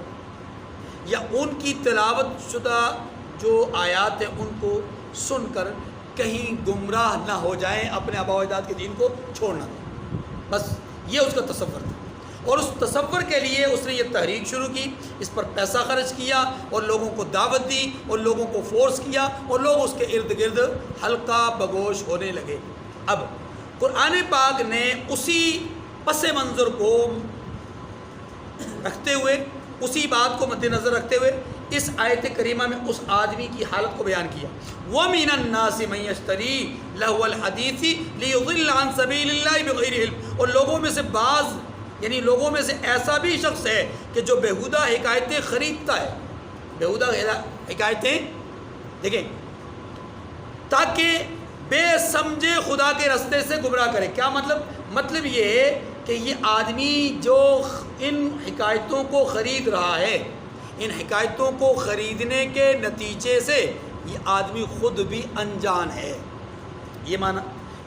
یا ان کی تلاوت شدہ جو آیات ہیں ان کو سن کر کہیں گمراہ نہ ہو جائیں، اپنے آباء و اجداد کے دین کو چھوڑنا دیں، بس یہ اس کا تصور تھا۔ اور اس تصور کے لیے اس نے یہ تحریک شروع کی، اس پر پیسہ خرچ کیا اور لوگوں کو دعوت دی اور لوگوں کو فورس کیا، اور لوگ اس کے ارد گرد حلقہ بگوش ہونے لگے۔ اب قرآن پاک نے اسی پس منظر کو رکھتے ہوئے، اسی بات کو مد نظر رکھتے ہوئے اس آیت کریمہ میں اس آدمی کی حالت کو بیان کیا۔ وَمِنَ النَّاسِ مَن يَشْتَرِي لَهْوَ الْحَدِيثِ لِيُضِلَّ عَن سَبِيلِ اللَّهِ بِغَيْرِ عِلْمٍ، اور لوگوں میں سے بعض، یعنی لوگوں میں سے ایسا بھی شخص ہے کہ جو بیہودہ حکایتیں خریدتا ہے، بیہودہ حکایتیں دیکھیں، تاکہ بے سمجھے خدا کے رستے سے گمراہ کرے۔ کیا مطلب یہ ہے کہ یہ آدمی جو ان حکایتوں کو خرید رہا ہے، ان حکایتوں کو خریدنے کے نتیجے سے یہ آدمی خود بھی انجان ہے، یہ معنی،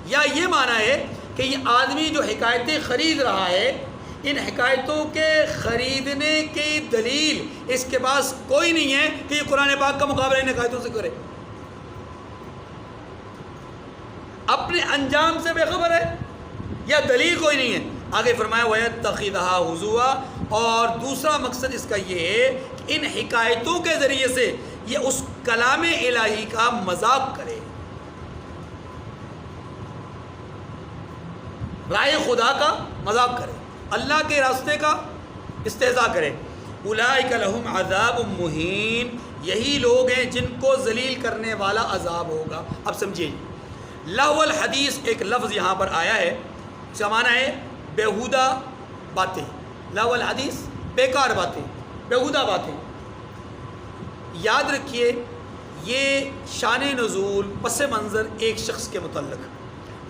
یا یہ معنی ہے کہ یہ آدمی جو حکایتیں خرید رہا ہے، ان حکایتوں کے خریدنے کی دلیل اس کے پاس کوئی نہیں ہے کہ یہ قرآن پاک کا مقابلہ ان حکایتوں سے کرے، اپنے انجام سے بے خبر ہے، یا دلیل کوئی نہیں ہے۔ آگے فرمایا وَيَتَّخِذَهَا هُزُوًا، اور دوسرا مقصد اس کا یہ ہے کہ ان حکایتوں کے ذریعے سے یہ اس کلام الہی کا مذاق کرے، رائے خدا کا مذاق کرے، اللہ کے راستے کا استہزاء کرے۔ اولئک لہم عذاب مہین، یہی لوگ ہیں جن کو ذلیل کرنے والا عذاب ہوگا۔ اب سمجھیے، لہو الحدیث ایک لفظ یہاں پر آیا ہے، اس کا معنی ہے بیہودہ باتیں، لہو الحدیث بیکار باتیں، بیہودہ باتیں۔ یاد رکھیے یہ شان نزول پس منظر ایک شخص کے متعلق،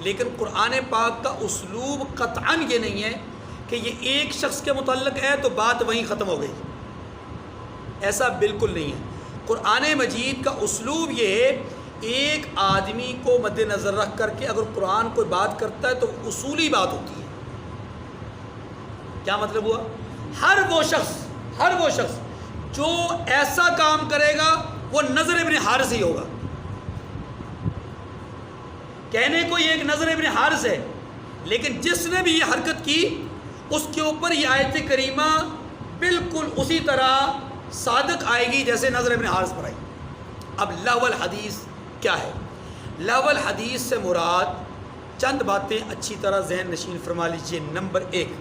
لیکن قرآن پاک کا اسلوب قطعاً یہ نہیں ہے کہ یہ ایک شخص کے متعلق ہے تو بات وہیں ختم ہو گئی، ایسا بالکل نہیں ہے۔ قرآن مجید کا اسلوب یہ ہے ایک آدمی کو مد نظر رکھ کر کے اگر قرآن کوئی بات کرتا ہے تو اصولی بات ہوتی ہے۔ کیا مطلب ہوا؟ ہر وہ شخص جو ایسا کام کرے گا وہ نظر ابن حارث ہی ہوگا، کہنے کو یہ ایک نضر ابن حارث ہے، لیکن جس نے بھی یہ حرکت کی اس کے اوپر یہ آیت کریمہ بالکل اسی طرح صادق آئے گی جیسے نضر ابن حارث پر آئی۔ اب لغو الحدیث کیا ہے؟ لغو الحدیث سے مراد چند باتیں اچھی طرح ذہن نشین فرما لیجیے۔ نمبر 1،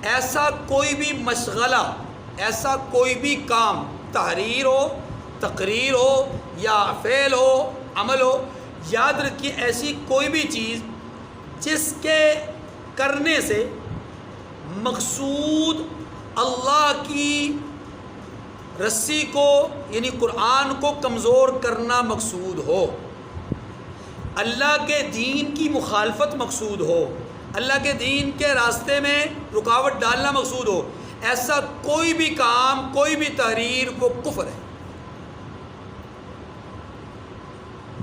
ایسا کوئی بھی مشغلہ، ایسا کوئی بھی کام، تحریر ہو، تقریر ہو یا فعل ہو، عمل ہو، یاد رکھیے ایسی کوئی بھی چیز جس کے کرنے سے مقصود اللہ کی رسی کو یعنی قرآن کو کمزور کرنا مقصود ہو، اللہ کے دین کی مخالفت مقصود ہو، اللہ کے دین کے راستے میں رکاوٹ ڈالنا مقصود ہو، ایسا کوئی بھی کام، کوئی بھی تحریر وہ کفر ہے۔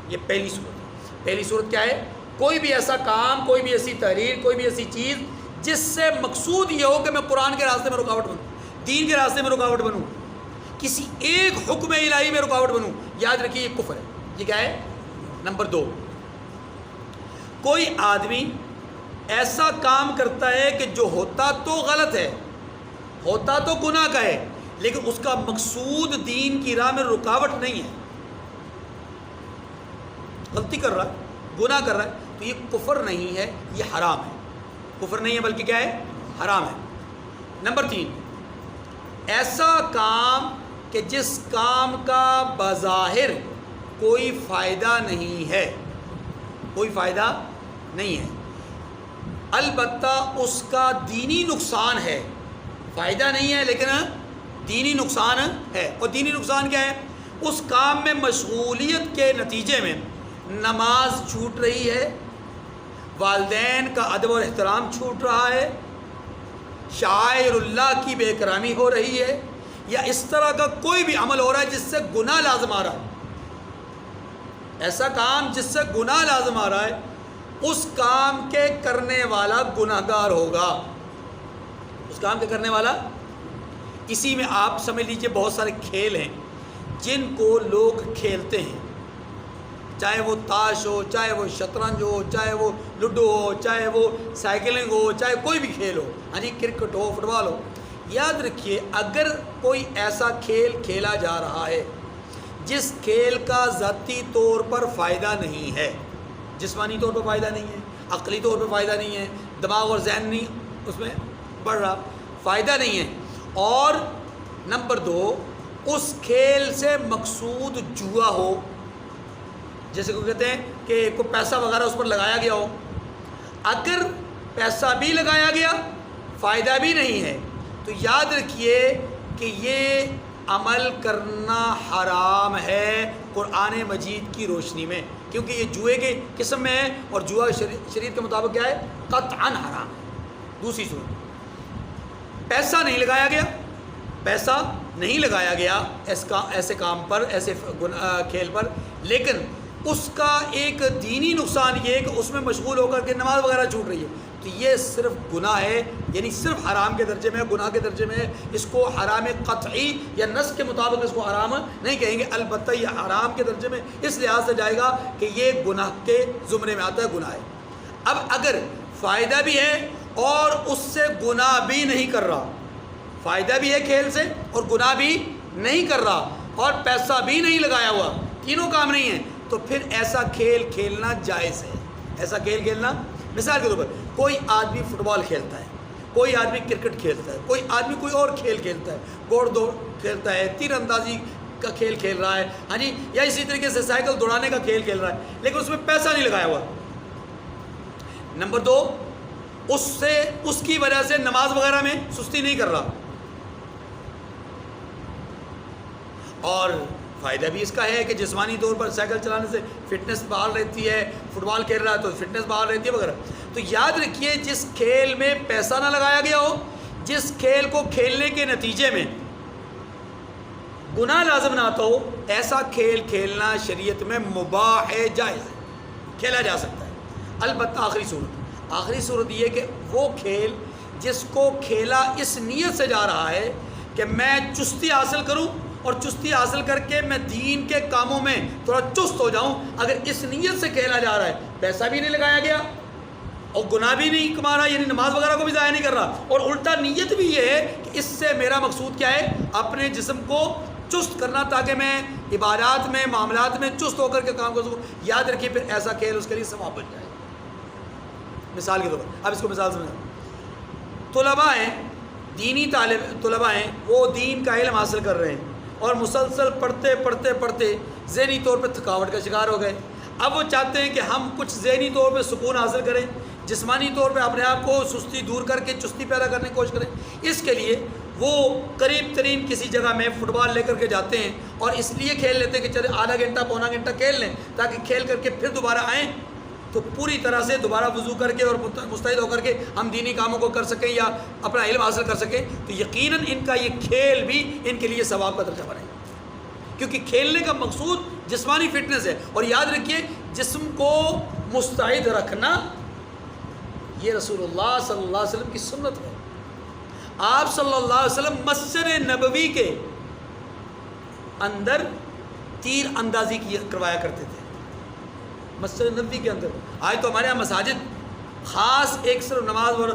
یہ پہلی صورت ہے۔ پہلی صورت کیا ہے؟ کوئی بھی ایسا کام، کوئی بھی ایسی تحریر، کوئی بھی ایسی چیز جس سے مقصود یہ ہو کہ میں قرآن کے راستے میں رکاوٹ بنوں، دین کے راستے میں رکاوٹ بنوں، کسی ایک حکم الہی میں رکاوٹ بنوں، یاد رکھیے یہ کفر ہے۔ یہ کیا ہے؟ نمبر 2، کوئی آدمی ایسا کام کرتا ہے کہ جو ہوتا تو غلط ہے، ہوتا تو گناہ کا ہے، لیکن اس کا مقصود دین کی راہ میں رکاوٹ نہیں ہے، غلطی کر رہا ہے، گناہ کر رہا ہے، تو یہ کفر نہیں ہے، یہ حرام ہے۔ کفر نہیں ہے بلکہ کیا ہے؟ حرام ہے۔ نمبر 3، ایسا کام کہ جس کام کا بظاہر کوئی فائدہ نہیں ہے، کوئی فائدہ نہیں ہے، البتہ اس کا دینی نقصان ہے، فائدہ نہیں ہے لیکن دینی نقصان ہے۔ اور دینی نقصان کیا ہے؟ اس کام میں مشغولیت کے نتیجے میں نماز چھوٹ رہی ہے، والدین کا ادب اور احترام چھوٹ رہا ہے، شاعر اللہ کی بے احترامی ہو رہی ہے، یا اس طرح کا کوئی بھی عمل ہو رہا ہے جس سے گناہ لازم آ رہا ہے، ایسا کام جس سے گناہ لازم آ رہا ہے، اس کام کے کرنے والا گناہ گار ہوگا، اس کام کے کرنے والا۔ اسی میں آپ سمجھ لیجئے بہت سارے کھیل ہیں جن کو لوگ کھیلتے ہیں، چاہے وہ تاش ہو، چاہے وہ شطرنج ہو، چاہے وہ لوڈو ہو، چاہے وہ سائیکلنگ ہو، چاہے کوئی بھی کھیل ہو، ہاں جی، کرکٹ ہو، فٹ بال ہو۔ یاد رکھیے اگر کوئی ایسا کھیل کھیلا جا رہا ہے جس کھیل کا ذاتی طور پر فائدہ نہیں ہے، جسمانی طور پر فائدہ نہیں ہے، عقلی طور پر فائدہ نہیں ہے، دماغ اور ذہن نہیں اس میں بڑھ رہا، فائدہ نہیں ہے، اور نمبر 2 اس کھیل سے مقصود جوا ہو، جیسے کو کہتے ہیں کہ کوئی پیسہ وغیرہ اس پر لگایا گیا ہو، اگر پیسہ بھی لگایا گیا فائدہ بھی نہیں ہے تو یاد رکھیے کہ یہ عمل کرنا حرام ہے قرآن مجید کی روشنی میں، کیونکہ یہ جوئے کے قسم میں ہے، اور جوا شریعت کے مطابق کیا ہے؟ قطعاً حرام ہے۔ دوسری صورت، پیسہ نہیں لگایا گیا، پیسہ نہیں لگایا گیا ایسے کام پر، ایسے کھیل پر، لیکن اس کا ایک دینی نقصان یہ ہے کہ اس میں مشغول ہو کر کے نماز وغیرہ چھوٹ رہی ہے، تو یہ صرف گناہ ہے، یعنی صرف حرام کے درجے میں، گناہ کے درجے میں، اس کو حرام قطعی یا نص کے مطابق اس کو حرام نہیں کہیں گے، البتہ یہ حرام کے درجے میں اس لحاظ سے جائے گا کہ یہ گناہ کے زمرے میں آتا ہے، گناہ ہے۔ اب اگر فائدہ بھی ہے اور اس سے گناہ بھی نہیں کر رہا، فائدہ بھی ہے کھیل سے اور گناہ بھی نہیں کر رہا اور پیسہ بھی نہیں لگایا ہوا، تینوں کام نہیں ہیں، تو پھر ایسا کھیل کھیلنا جائز ہے۔ ایسا کھیل کھیلنا، مثال کے طور پر کوئی آدمی فٹ بال کھیلتا ہے، کوئی آدمی کرکٹ کھیلتا ہے، کوئی آدمی کوئی اور کھیل کھیلتا ہے، گھوڑ دوڑ کھیلتا ہے، تیر اندازی کا کھیل کھیل رہا ہے، ہاں جی، یا اسی طریقے سے سائیکل دوڑانے کا کھیل کھیل رہا ہے، لیکن اس میں پیسہ نہیں لگایا ہوا۔ نمبر 2، اس کی وجہ سے نماز وغیرہ میں سستی نہیں کر رہا، اور فائدہ بھی اس کا ہے کہ جسمانی طور پر سائیکل چلانے سے فٹنس بحال رہتی ہے، فٹ بال کھیل رہا ہے تو فٹنس بحال رہتی ہے وغیرہ۔ تو یاد رکھیے جس کھیل میں پیسہ نہ لگایا گیا ہو، جس کھیل کو کھیلنے کے نتیجے میں گناہ لازم نہ آتا ہو، ایسا کھیل کھیلنا شریعت میں مباح ہے، جائز ہے، کھیلا جا سکتا ہے۔ البتہ آخری صورت یہ کہ وہ کھیل جس کو کھیلا اس نیت سے جا رہا ہے کہ میں چستی حاصل کروں اور چستی حاصل کر کے میں دین کے کاموں میں تھوڑا چست ہو جاؤں، اگر اس نیت سے کھیلا جا رہا ہے، پیسہ بھی نہیں لگایا گیا اور گناہ بھی نہیں کما رہا، یعنی نماز وغیرہ کو بھی ضائع نہیں کر رہا، اور الٹا نیت بھی یہ ہے کہ اس سے میرا مقصود کیا ہے، اپنے جسم کو چست کرنا تاکہ میں عبادات میں معاملات میں چست ہو کر کے کام کر سکوں، یاد رکھیے پھر ایسا کھیل اس کے لیے ثواب بن جائے۔ مثال کے طور پر اب اس کو مثال سمجھیں، طلباء ہیں، دینی طلباء ہیں، وہ دین کا علم حاصل کر رہے ہیں اور مسلسل پڑھتے پڑھتے پڑھتے ذہنی طور پہ تھکاوٹ کا شکار ہو گئے۔ اب وہ چاہتے ہیں کہ ہم کچھ ذہنی طور پہ سکون حاصل کریں، جسمانی طور پہ اپنے آپ کو سستی دور کر کے چستی پیدا کرنے کی کوشش کریں۔ اس کے لیے وہ قریب ترین کسی جگہ میں فٹ بال لے کر کے جاتے ہیں اور اس لیے کھیل لیتے ہیں کہ چلے آدھا گھنٹہ پونا گھنٹہ کھیل لیں تاکہ کھیل کر کے پھر دوبارہ آئیں تو پوری طرح سے دوبارہ وضو کر کے اور مستعد ہو کر کے ہم دینی کاموں کو کر سکیں یا اپنا علم حاصل کر سکیں۔ تو یقیناً ان کا یہ کھیل بھی ان کے لیے ثواب کا درجہ بنے، کیونکہ کھیلنے کا مقصود جسمانی فٹنس ہے۔ اور یاد رکھیے جسم کو مستعد رکھنا یہ رسول اللہ صلی اللہ علیہ وسلم کی سنت ہے۔ آپ صلی اللہ علیہ وسلم مسجد نبوی کے اندر تیر اندازی کروایا کرتے تھے، مسجد نبوی کے اندر۔ آج تو ہمارے یہاں مساجد خاص ایک صرف نماز اور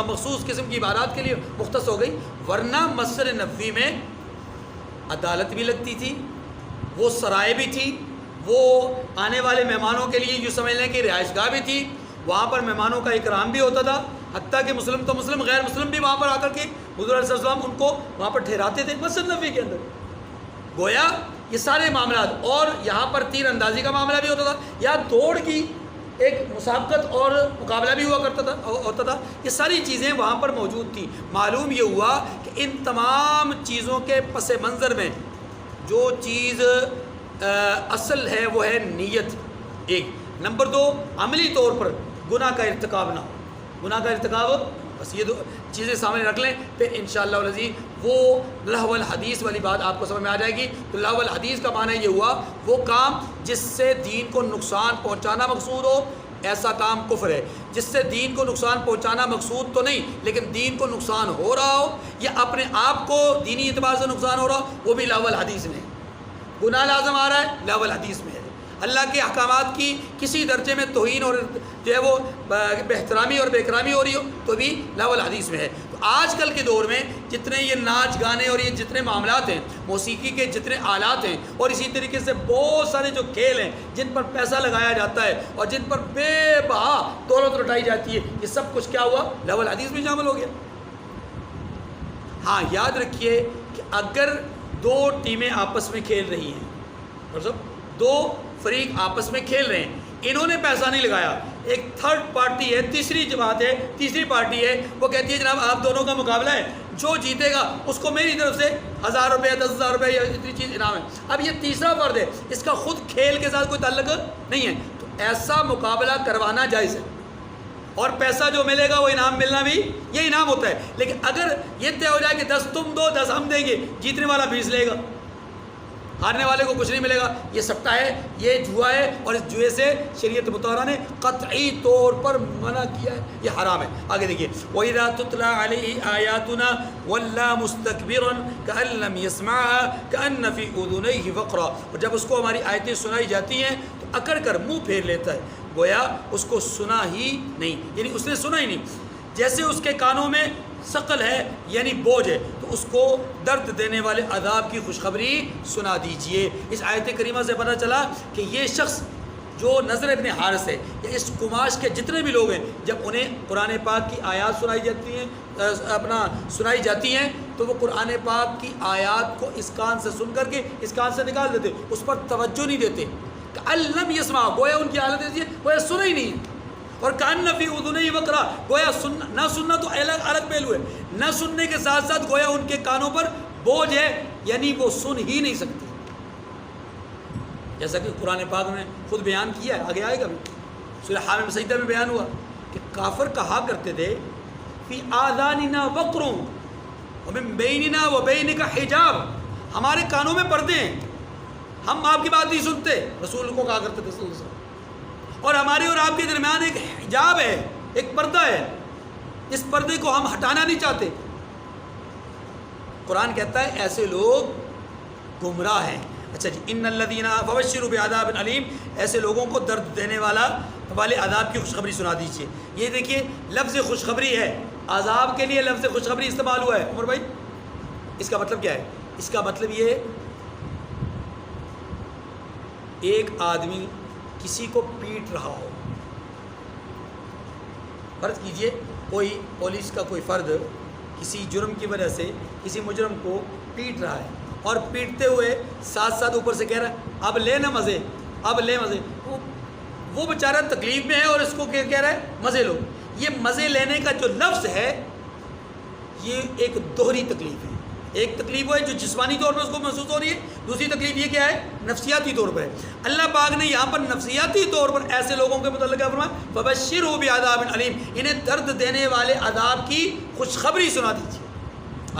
مخصوص قسم کی عبادات کے لیے مختص ہو گئی، ورنہ مسجد نبوی میں عدالت بھی لگتی تھی، وہ سرائے بھی تھی، وہ آنے والے مہمانوں کے لیے یوں سمجھ لیں کہ رہائش گاہ بھی تھی، وہاں پر مہمانوں کا اکرام بھی ہوتا تھا، حتیٰ کہ مسلم تو مسلم غیر مسلم بھی وہاں پر آ کر کے حضور علیہ السلام ان کو وہاں پر ٹھہراتے تھے مسجد نبوی کے اندر۔ گویا یہ سارے معاملات، اور یہاں پر تیر اندازی کا معاملہ بھی ہوتا تھا، یا دوڑ کی ایک مسابقت اور مقابلہ بھی ہوتا تھا، یہ ساری چیزیں وہاں پر موجود تھیں۔ معلوم یہ ہوا کہ ان تمام چیزوں کے پس منظر میں جو چیز اصل ہے وہ ہے نیت، ایک نمبر دو عملی طور پر گناہ کا ارتکاب نہ ہو، گناہ کا ارتکاب ہو، بس یہ دو چیزیں سامنے رکھ لیں، پھر انشاءاللہ العزیز وہ لہو الحدیث والی بات آپ کو سمجھ میں آ جائے گی۔ تو لہو الحدیث کا معنی یہ ہوا وہ کام جس سے دین کو نقصان پہنچانا مقصود ہو، ایسا کام کفر ہے۔ جس سے دین کو نقصان پہنچانا مقصود تو نہیں لیکن دین کو نقصان ہو رہا ہو یا اپنے آپ کو دینی اعتبار سے نقصان ہو رہا ہو، وہ بھی لہو الحدیث میں ہے۔ گناہ لازم آ رہا ہے، لہو الحدیث میں ہے۔ اللہ کے احکامات کی کسی درجے میں توہین اور جو ہے وہ بے اور بے اکرامی ہو رہی ہو تو بھی لہو الحدیث میں ہے۔ تو آج کل کے دور میں جتنے یہ ناچ گانے اور یہ جتنے معاملات ہیں، موسیقی کے جتنے آلات ہیں، اور اسی طریقے سے بہت سارے جو کھیل ہیں جن پر پیسہ لگایا جاتا ہے اور جن پر بے بہا دولت لٹائی جاتی ہے، یہ سب کچھ کیا ہوا؟ لہو الحدیث میں شامل ہو گیا۔ ہاں یاد رکھیے کہ اگر دو ٹیمیں آپس میں کھیل رہی ہیں، مطلب دو فریق آپس میں کھیل رہے ہیں، انہوں نے پیسہ نہیں لگایا، ایک تھرڈ پارٹی ہے، تیسری جماعت ہے، تیسری پارٹی ہے، وہ کہتی ہے جناب آپ دونوں کا مقابلہ ہے، جو جیتے گا اس کو میری طرف سے 1000 روپے 10,000 روپے یا اتنی چیز انعام ہے۔ اب یہ تیسرا فرد ہے، اس کا خود کھیل کے ساتھ کوئی تعلق نہیں ہے، تو ایسا مقابلہ کروانا جائز ہے، اور پیسہ جو ملے گا وہ انعام ملنا بھی یہ انعام ہوتا ہے۔ لیکن اگر یہ طے ہو جائے کہ 10 تم دو 10 ہم دیں گے، جیتنے والا 20 لے گا، ہارنے والے کو کچھ نہیں ملے گا، یہ سٹا ہے، یہ جوا ہے، اور اس جوئے سے شریعت مطہرہ نے قطعی طور پر منع کیا ہے، یہ حرام ہے۔ آگے دیکھیے وَإِذَا تُتْلَى عَلَيْهِ آيَاتُنَا وَلَّى مُسْتَكْبِرًا كَأَن لَّمْ يَسْمَعْهَا كَأَنَّ فِي أُذُنَيْهِ وَقْرًا، اور جب اس کو ہماری آیتیں سنائی جاتی ہیں تو اکڑ کر منہ پھیر لیتا ہے، گویا اس کو سنا ہی نہیں، یعنی اس نے سنا ہی نہیں، جیسے اس کے کانوں میں ثقل ہے یعنی بوجھ ہے، تو اس کو درد دینے والے عذاب کی خوشخبری سنا دیجئے۔ اس آیت کریمہ سے پتہ چلا کہ یہ شخص جو نضر ابن حارث ہے یا اس قماش کے جتنے بھی لوگ ہیں، جب انہیں قرآن پاک کی آیات سنائی جاتی ہیں تو وہ قرآن پاک کی آیات کو اس کان سے سن کر کے اس کان سے نکال دیتے، اس پر توجہ نہیں دیتے، کہ لم یسمع، گویا ان کی حالت ایسی ہے گویا سنا ہی نہیں ہے، اور کان فی اذنیہ وقرا، گویا نہ سننا تو الگ پہلو ہے، نہ سننے کے ساتھ ساتھ گویا ان کے کانوں پر بوجھ ہے، یعنی وہ سن ہی نہیں سکتے، جیسا کہ قرآن پاک نے خود بیان کیا ہے، آگے آئے گا سورہ حامیم سجدہ میں بیان ہوا کہ کافر کہا کرتے تھے فی آذاننا وقر ومن بیننا وبینک حجاب، ہمارے کانوں میں پردے ہیں، ہم آپ کی بات نہیں سنتے، رسول کو کہا کرتے تھے صلی اللہ علیہ وسلم، اور ہمارے اور آپ کے درمیان ایک حجاب ہے، ایک پردہ ہے، اس پردے کو ہم ہٹانا نہیں چاہتے۔ قرآن کہتا ہے ایسے لوگ گمراہ ہیں. اچھا جی، ان الذین فبشروا بعذاب علیم، ایسے لوگوں کو درد دینے والے عذاب کی خوشخبری سنا دیجیے. یہ دیکھیے لفظ خوشخبری ہے، عذاب کے لیے لفظ خوشخبری استعمال ہوا ہے. عمر بھائی اس کا مطلب کیا ہے؟ اس کا مطلب یہ، ایک آدمی کسی کو پیٹ رہا ہو، فرض کیجئے کوئی پولیس کا کوئی فرد کسی جرم کی وجہ سے کسی مجرم کو پیٹ رہا ہے، اور پیٹتے ہوئے ساتھ ساتھ اوپر سے کہہ رہا ہے اب لے نا مزے، اب لے مزے. وہ بیچارہ تکلیف میں ہے اور اس کو کہہ رہا ہے مزے لو. یہ مزے لینے کا جو لفظ ہے یہ ایک دوہری تکلیف ہے. ایک تکلیف وہ ہے جو جسمانی طور پر اس کو محسوس ہو رہی ہے، دوسری تکلیف یہ کیا ہے؟ نفسیاتی طور پر ہے. اللہ پاک نے یہاں پر نفسیاتی طور پر ایسے لوگوں کے متعلق کیا فرمایا؟ فبشروا بعذاب علیم، انہیں درد دینے والے عذاب کی خوشخبری سنا دیجیے.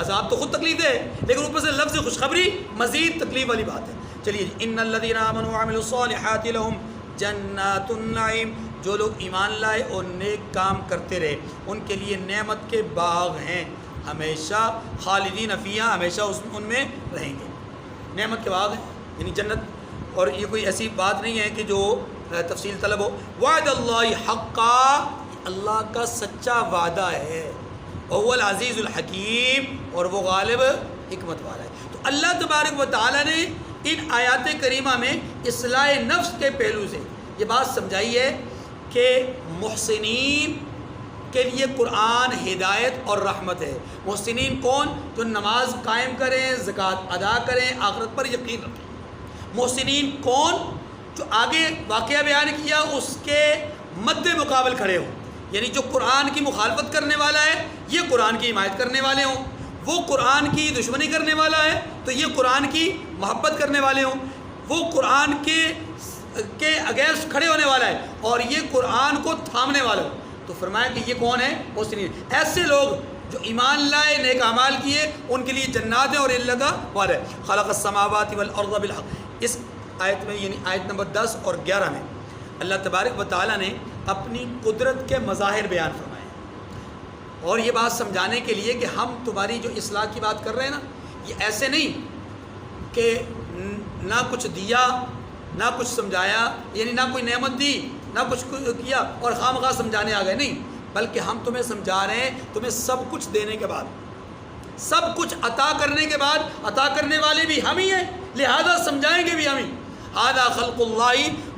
عذاب تو خود تکلیف ہے، لیکن اوپر سے لفظ خوشخبری مزید تکلیف والی بات ہے. چلیے، ان الذین آمنوا وعملوا الصالحات لهم جنات النعیم، جو لوگ ایمان لائے اور نیک کام کرتے رہے ان کے لیے نعمت کے باغ ہیں، ہمیشہ خالدین فیہا، ہمیشہ ان میں رہیں گے. نعمت کے باغ ہیں یعنی جنت. اور یہ کوئی ایسی بات نہیں ہے کہ جو تفصیل طلب ہو. وعد اللہ حقا، اللہ کا سچا وعدہ ہے. وهو العزیز الحکیم، اور وہ غالب حکمت والا ہے. تو اللہ تبارک و تعالی نے ان آیات کریمہ میں اصلاح نفس کے پہلو سے یہ بات سمجھائی ہے کہ محسنین کے لیے قرآن ہدایت اور رحمت ہے. محسنین کون؟ جو نماز قائم کریں، زکوٰۃ ادا کریں، آخرت پر یقین رکھیں. محسنین کون؟ جو آگے واقعہ بیان کیا اس کے مد مقابل کھڑے ہوں، یعنی جو قرآن کی مخالفت کرنے والا ہے یہ قرآن کی حمایت کرنے والے ہوں، وہ قرآن کی دشمنی کرنے والا ہے تو یہ قرآن کی محبت کرنے والے ہوں، وہ قرآن کے اگینسٹ کھڑے ہونے والا ہے اور یہ قرآن کو تھامنے والا ہے. تو فرمایا کہ یہ کون ہے؟ محسنین. ایسے لوگ جو ایمان لائے، نیک اعمال کیے، ان کے لیے جنات ہیں اور اللہ کا وعدہ ہے. خلق السماوات والارض بالحق، اس آیت میں یعنی آیت نمبر 10 اور 11 میں اللہ تبارک و تعالیٰ نے اپنی قدرت کے مظاہر بیان فرمائے، اور یہ بات سمجھانے کے لیے کہ ہم تمہاری جو اصلاح کی بات کر رہے ہیں نا، یہ ایسے نہیں کہ نہ کچھ دیا نہ کچھ سمجھایا، یعنی نہ کوئی نعمت دی نہ کچھ کیا اور خواہ مخواہ سمجھانے آ گئے، نہیں، بلکہ ہم تمہیں سمجھا رہے ہیں تمہیں سب کچھ دینے کے بعد، سب کچھ عطا کرنے کے بعد، عطا کرنے والے بھی ہم ہی ہیں لہذا سمجھائیں گے بھی ہم ہی. ھذا خلق اللہ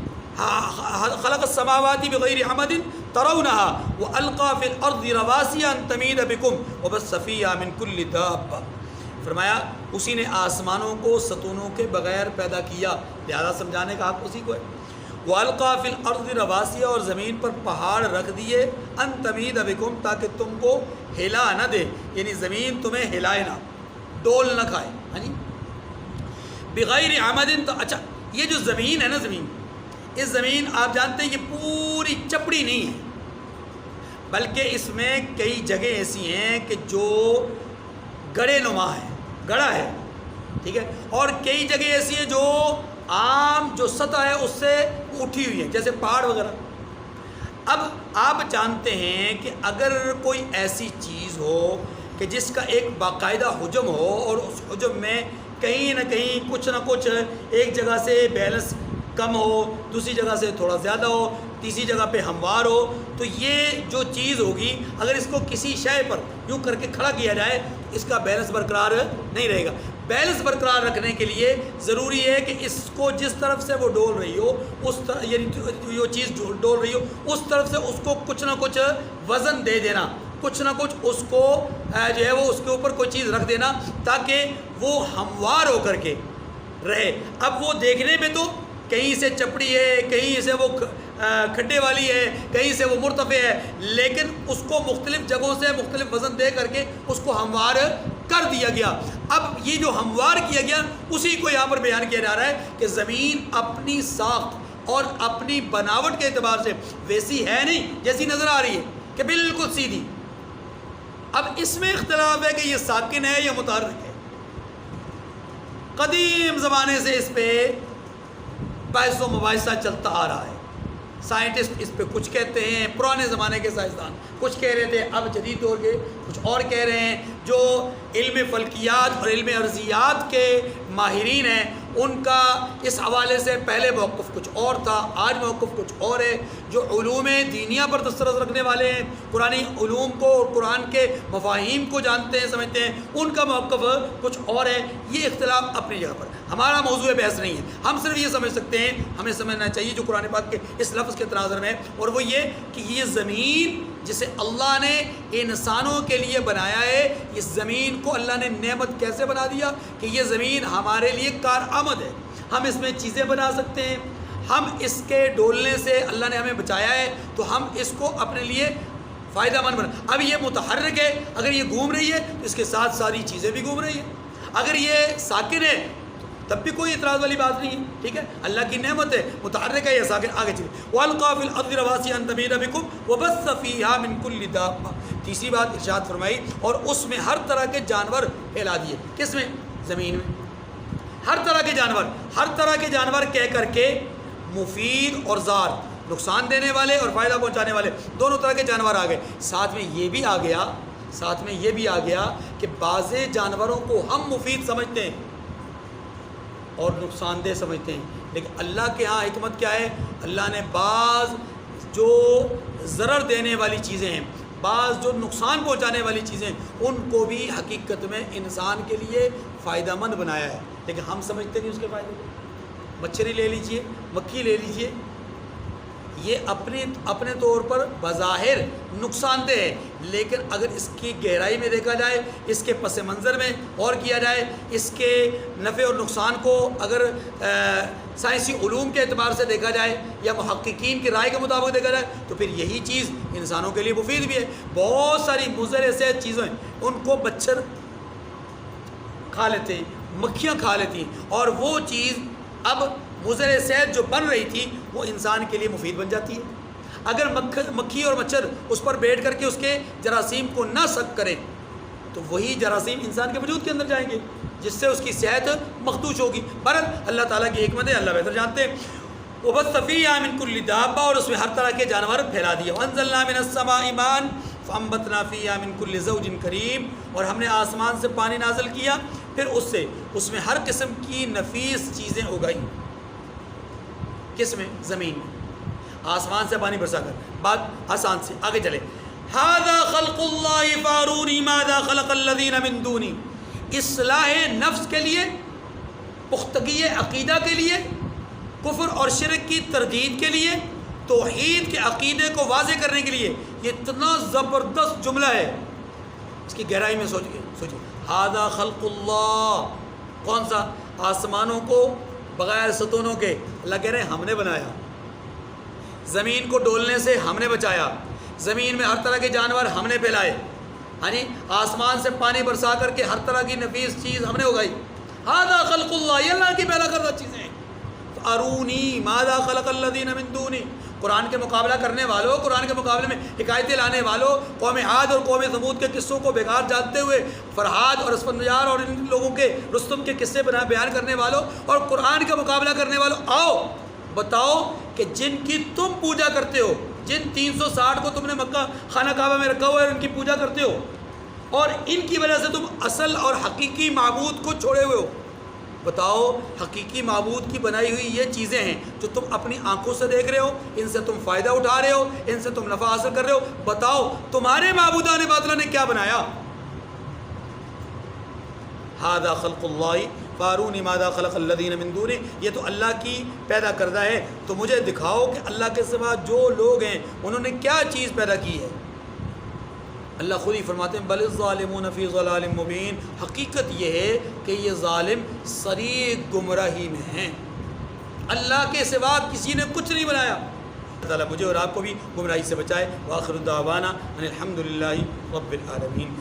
خلق السماوات بغیر عمد ترونها والقى في الارض رواسي ان تميد بكم وبث فيها من كل دابة. فرمایا اسی نے آسمانوں کو ستونوں کے بغیر پیدا کیا، لہذا سمجھانے کا حق اسی کو ہے. والقى في الارض رواسي، اور زمین پر پہاڑ رکھ دیے، ان تمید بكم، تاکہ تم کو ہلا نہ دے، یعنی زمین تمہیں ہلائے نہ، ڈول نہ کھائے. ہاں جی، بغیر عمد. تو اچھا یہ جو زمین ہے نا، زمین، اس زمین آپ جانتے ہیں یہ پوری چپڑی نہیں ہے، بلکہ اس میں کئی جگہیں ایسی ہیں کہ جو گڑھے نما ہے، گڑھا ہے، ٹھیک ہے، اور کئی جگہ ایسی ہیں جو عام جو سطح ہے اس سے اٹھی ہوئی ہے، جیسے پہاڑ وغیرہ. اب آپ جانتے ہیں کہ اگر کوئی ایسی چیز ہو کہ جس کا ایک باقاعدہ حجم ہو اور اس حجم میں کہیں نہ کہیں کچھ نہ کچھ ایک جگہ سے بیلنس کم ہو، دوسری جگہ سے تھوڑا زیادہ ہو، تیسری جگہ پہ ہموار ہو، تو یہ جو چیز ہوگی اگر اس کو کسی شے پر یوں کر کے کھڑا کیا جائے اس کا بیلنس برقرار نہیں رہے گا. بیلنس برقرار رکھنے کے لیے ضروری ہے کہ اس کو جس طرف سے وہ ڈول رہی ہو، اس طرح یعنی جو چیز ڈول رہی ہو اس طرف سے اس کو کچھ نہ کچھ وزن دے دینا، کچھ نہ کچھ اس کو جو ہے وہ اس کے اوپر کوئی چیز رکھ دینا تاکہ وہ ہموار ہو کر کے رہے. اب وہ دیکھنے میں تو کہیں سے چپڑی ہے، کہیں سے وہ کھڈے والی ہے، کہیں سے وہ مرتفع ہے، لیکن اس کو مختلف جگہوں سے مختلف وزن دے کر کے اس کو ہموار کر دیا گیا. اب یہ جو ہموار کیا گیا اسی کو یہاں پر بیان کیا جا رہا ہے کہ زمین اپنی ساخت اور اپنی بناوٹ کے اعتبار سے ویسی ہے نہیں جیسی نظر آ رہی ہے کہ بالکل سیدھی. اب اس میں اختلاف ہے کہ یہ ساکن ہے یا متحرک ہے. قدیم زمانے سے اس پہ بحث و مباحثہ چلتا آ رہا ہے. سائنٹسٹ اس پہ کچھ کہتے ہیں، پرانے زمانے کے سائنسدان کچھ کہہ رہے تھے، اب جدید دور کے کچھ اور کہہ رہے ہیں۔ جو علم فلکیات اور علم ارضیات کے ماہرین ہیں ان کا اس حوالے سے پہلے موقف کچھ اور تھا، آج موقف کچھ اور ہے۔ جو علوم دینیہ پر دسترس رکھنے والے ہیں، قرآنی علوم کو اور قرآن کے مفاہیم کو جانتے ہیں، سمجھتے ہیں، ان کا موقف کچھ اور ہے۔ یہ اختلاف اپنی جگہ پر، ہمارا موضوع بحث نہیں ہے۔ ہم صرف یہ سمجھ سکتے ہیں، ہمیں سمجھنا چاہیے جو قرآن پاک کے اس لفظ کے تناظر میں ہے، اور وہ یہ کہ یہ زمین جسے اللہ نے انسانوں کے لیے بنایا ہے، اس زمین کو اللہ نے نعمت کیسے بنا دیا کہ یہ زمین ہمارے لیے کارآمد ہے، ہم اس میں چیزیں بنا سکتے ہیں، ہم اس کے ڈولنے سے اللہ نے ہمیں بچایا ہے، تو ہم اس کو اپنے لیے فائدہ مند بنا۔ اب یہ متحرک ہے، اگر یہ گھوم رہی ہے تو اس کے ساتھ ساری چیزیں بھی گھوم رہی ہیں۔ اگر یہ ساکن ہے تب بھی کوئی اعتراض والی بات نہیں ہے، ٹھیک ہے، اللہ کی نعمت ہے، متحرک ہے یا ساکن۔ آگے چلیے، وَأَلْقَىٰ فِي الْأَرْضِ رَوَاسِيَ أَن تَمِيدَ بِكُمْ وَبَثَّ فِيهَا مِن كُلِّ دَابَّةٍ۔ تیسری بات ارشاد فرمائی، اور اس میں ہر طرح کے جانور پھیلا دیے۔ کس میں؟ زمین میں۔ ہر طرح کے جانور، ہر طرح کے جانور کہہ کر کے مفید اور ضار، نقصان دینے والے اور فائدہ پہنچانے والے، دونوں طرح کے جانور آ گئے۔ ساتھ میں یہ بھی آ گیا کہ بعض جانوروں کو ہم مفید سمجھتے ہیں اور نقصان دہ سمجھتے ہیں، لیکن اللہ کے ہاں حکمت کیا ہے؟ اللہ نے بعض جو ضرر دینے والی چیزیں ہیں، بعض جو نقصان پہنچانے والی چیزیں ہیں، ان کو بھی حقیقت میں انسان کے لیے فائدہ مند بنایا ہے، لیکن ہم سمجھتے نہیں اس کے فائدے کو۔ مچھری لے لیجئے، مکھی لے لیجئے، یہ اپنے طور پر بظاہر نقصان دہ ہے، لیکن اگر اس کی گہرائی میں دیکھا جائے، اس کے پس منظر میں غور کیا جائے، اس کے نفع اور نقصان کو اگر سائنسی علوم کے اعتبار سے دیکھا جائے یا محققین کی رائے کے مطابق دیکھا جائے، تو پھر یہی چیز انسانوں کے لیے مفید بھی ہے۔ بہت ساری مضر صحت چیزیں ہیں، ان کو مچھر کھا لیتے ہیں، مکھیاں کھا لیتی ہیں، اور وہ چیز اب مضر صحت جو بن رہی تھی وہ انسان کے لیے مفید بن جاتی ہے۔ اگر مکھی اور مچھر اس پر بیٹھ کر کے اس کے جراثیم کو نہ سک کریں تو وہی جراثیم انسان کے وجود کے اندر جائیں گے، جس سے اس کی صحت مخدوش ہوگی۔ بہرحال اللہ تعالیٰ کی حکمت ہے، اللہ بہتر جانتے ہیں۔ وَبَثَّ فِيهَا مِن كُلِّ دَابَّةٍ، اور اس میں ہر طرح کے جانور پھیلا دیے۔ وَأَنزَلْنَا مِنَ السَّمَاءِ مَاءً فَأَنبَتْنَا فِيهَا مِن كُلِّ زَوْجٍ كَرِيمٍ، اور ہم نے آسمان سے پانی نازل کیا، پھر اس میں ہر قسم کی نفیس چیزیں اگائیں۔ کس میں؟ زمین میں، آسمان سے پانی برسا کر۔ بات آسان سے آگے چلے، هَذَا خَلْقُ اللَّهِ فَأَرُونِي مَاذَا خَلَقَ الَّذِينَ مِن دُونِهِ، اصلاح نفس کے لیے، پختگی عقیدہ کے لیے، کفر اور شرک کی تردید کے لیے، توحید کے عقیدے کو واضح کرنے کے لیے، یہ اتنا زبردست جملہ ہے، اس کی گہرائی میں سوچیے۔ هَذَا خَلْقُ اللَّهِ، کون سا؟ آسمانوں کو بغیر ستونوں کے اللہ کہہ رہے ہیں ہم نے بنایا، زمین کو ڈولنے سے ہم نے بچایا، زمین میں ہر طرح کے جانور ہم نے پھیلائے، ہاں جی، آسمان سے پانی برسا کر کے ہر طرح کی نفیس چیز ہم نے اگائی۔ ہذا خلق اللہ، یہ اللہ کی پیدا کردہ چیزیں ہیں۔ ارونی ماذا خلق الذین من دونی، قرآن کے مقابلہ کرنے والوں، قرآن کے مقابلے میں حکایتیں لانے والوں، قوم عاد اور قوم ثمود کے قصوں کو بیکار جانتے ہوئے فرحاد اور اسفندیار اور ان لوگوں کے رستم کے قصے بیان کرنے والوں اور قرآن کا مقابلہ کرنے والوں، آؤ بتاؤ کہ جن کی تم پوجا کرتے ہو، جن 360 کو تم نے مکہ خانہ کعبہ میں رکھا ہوا ہے، ان کی پوجا کرتے ہو، اور ان کی وجہ سے تم اصل اور حقیقی معبود کو چھوڑے ہوئے ہو، بتاؤ حقیقی معبود کی بنائی ہوئی یہ چیزیں ہیں جو تم اپنی آنکھوں سے دیکھ رہے ہو، ان سے تم فائدہ اٹھا رہے ہو، ان سے تم نفع حاصل کر رہے ہو، بتاؤ تمہارے معبودان باطلہ نے کیا بنایا؟ ھذا خلق اللہ فارونی ماذا خلق الذین من دونہ، یہ تو اللہ کی پیدا کردہ ہے، تو مجھے دکھاؤ کہ اللہ کے سوا جو لوگ ہیں انہوں نے کیا چیز پیدا کی ہے۔ اللہ خود ہی فرماتے ہیں بل الظالمون فی ضلال مبین، حقیقت یہ ہے کہ یہ ظالم صریح گمراہی میں ہیں، اللہ کے سوا کسی نے کچھ نہیں بنایا۔ اللہ تعالیٰ مجھے اور آپ کو بھی گمراہی سے بچائے۔ وآخر دعوانا ان الحمد للہ رب العالمین۔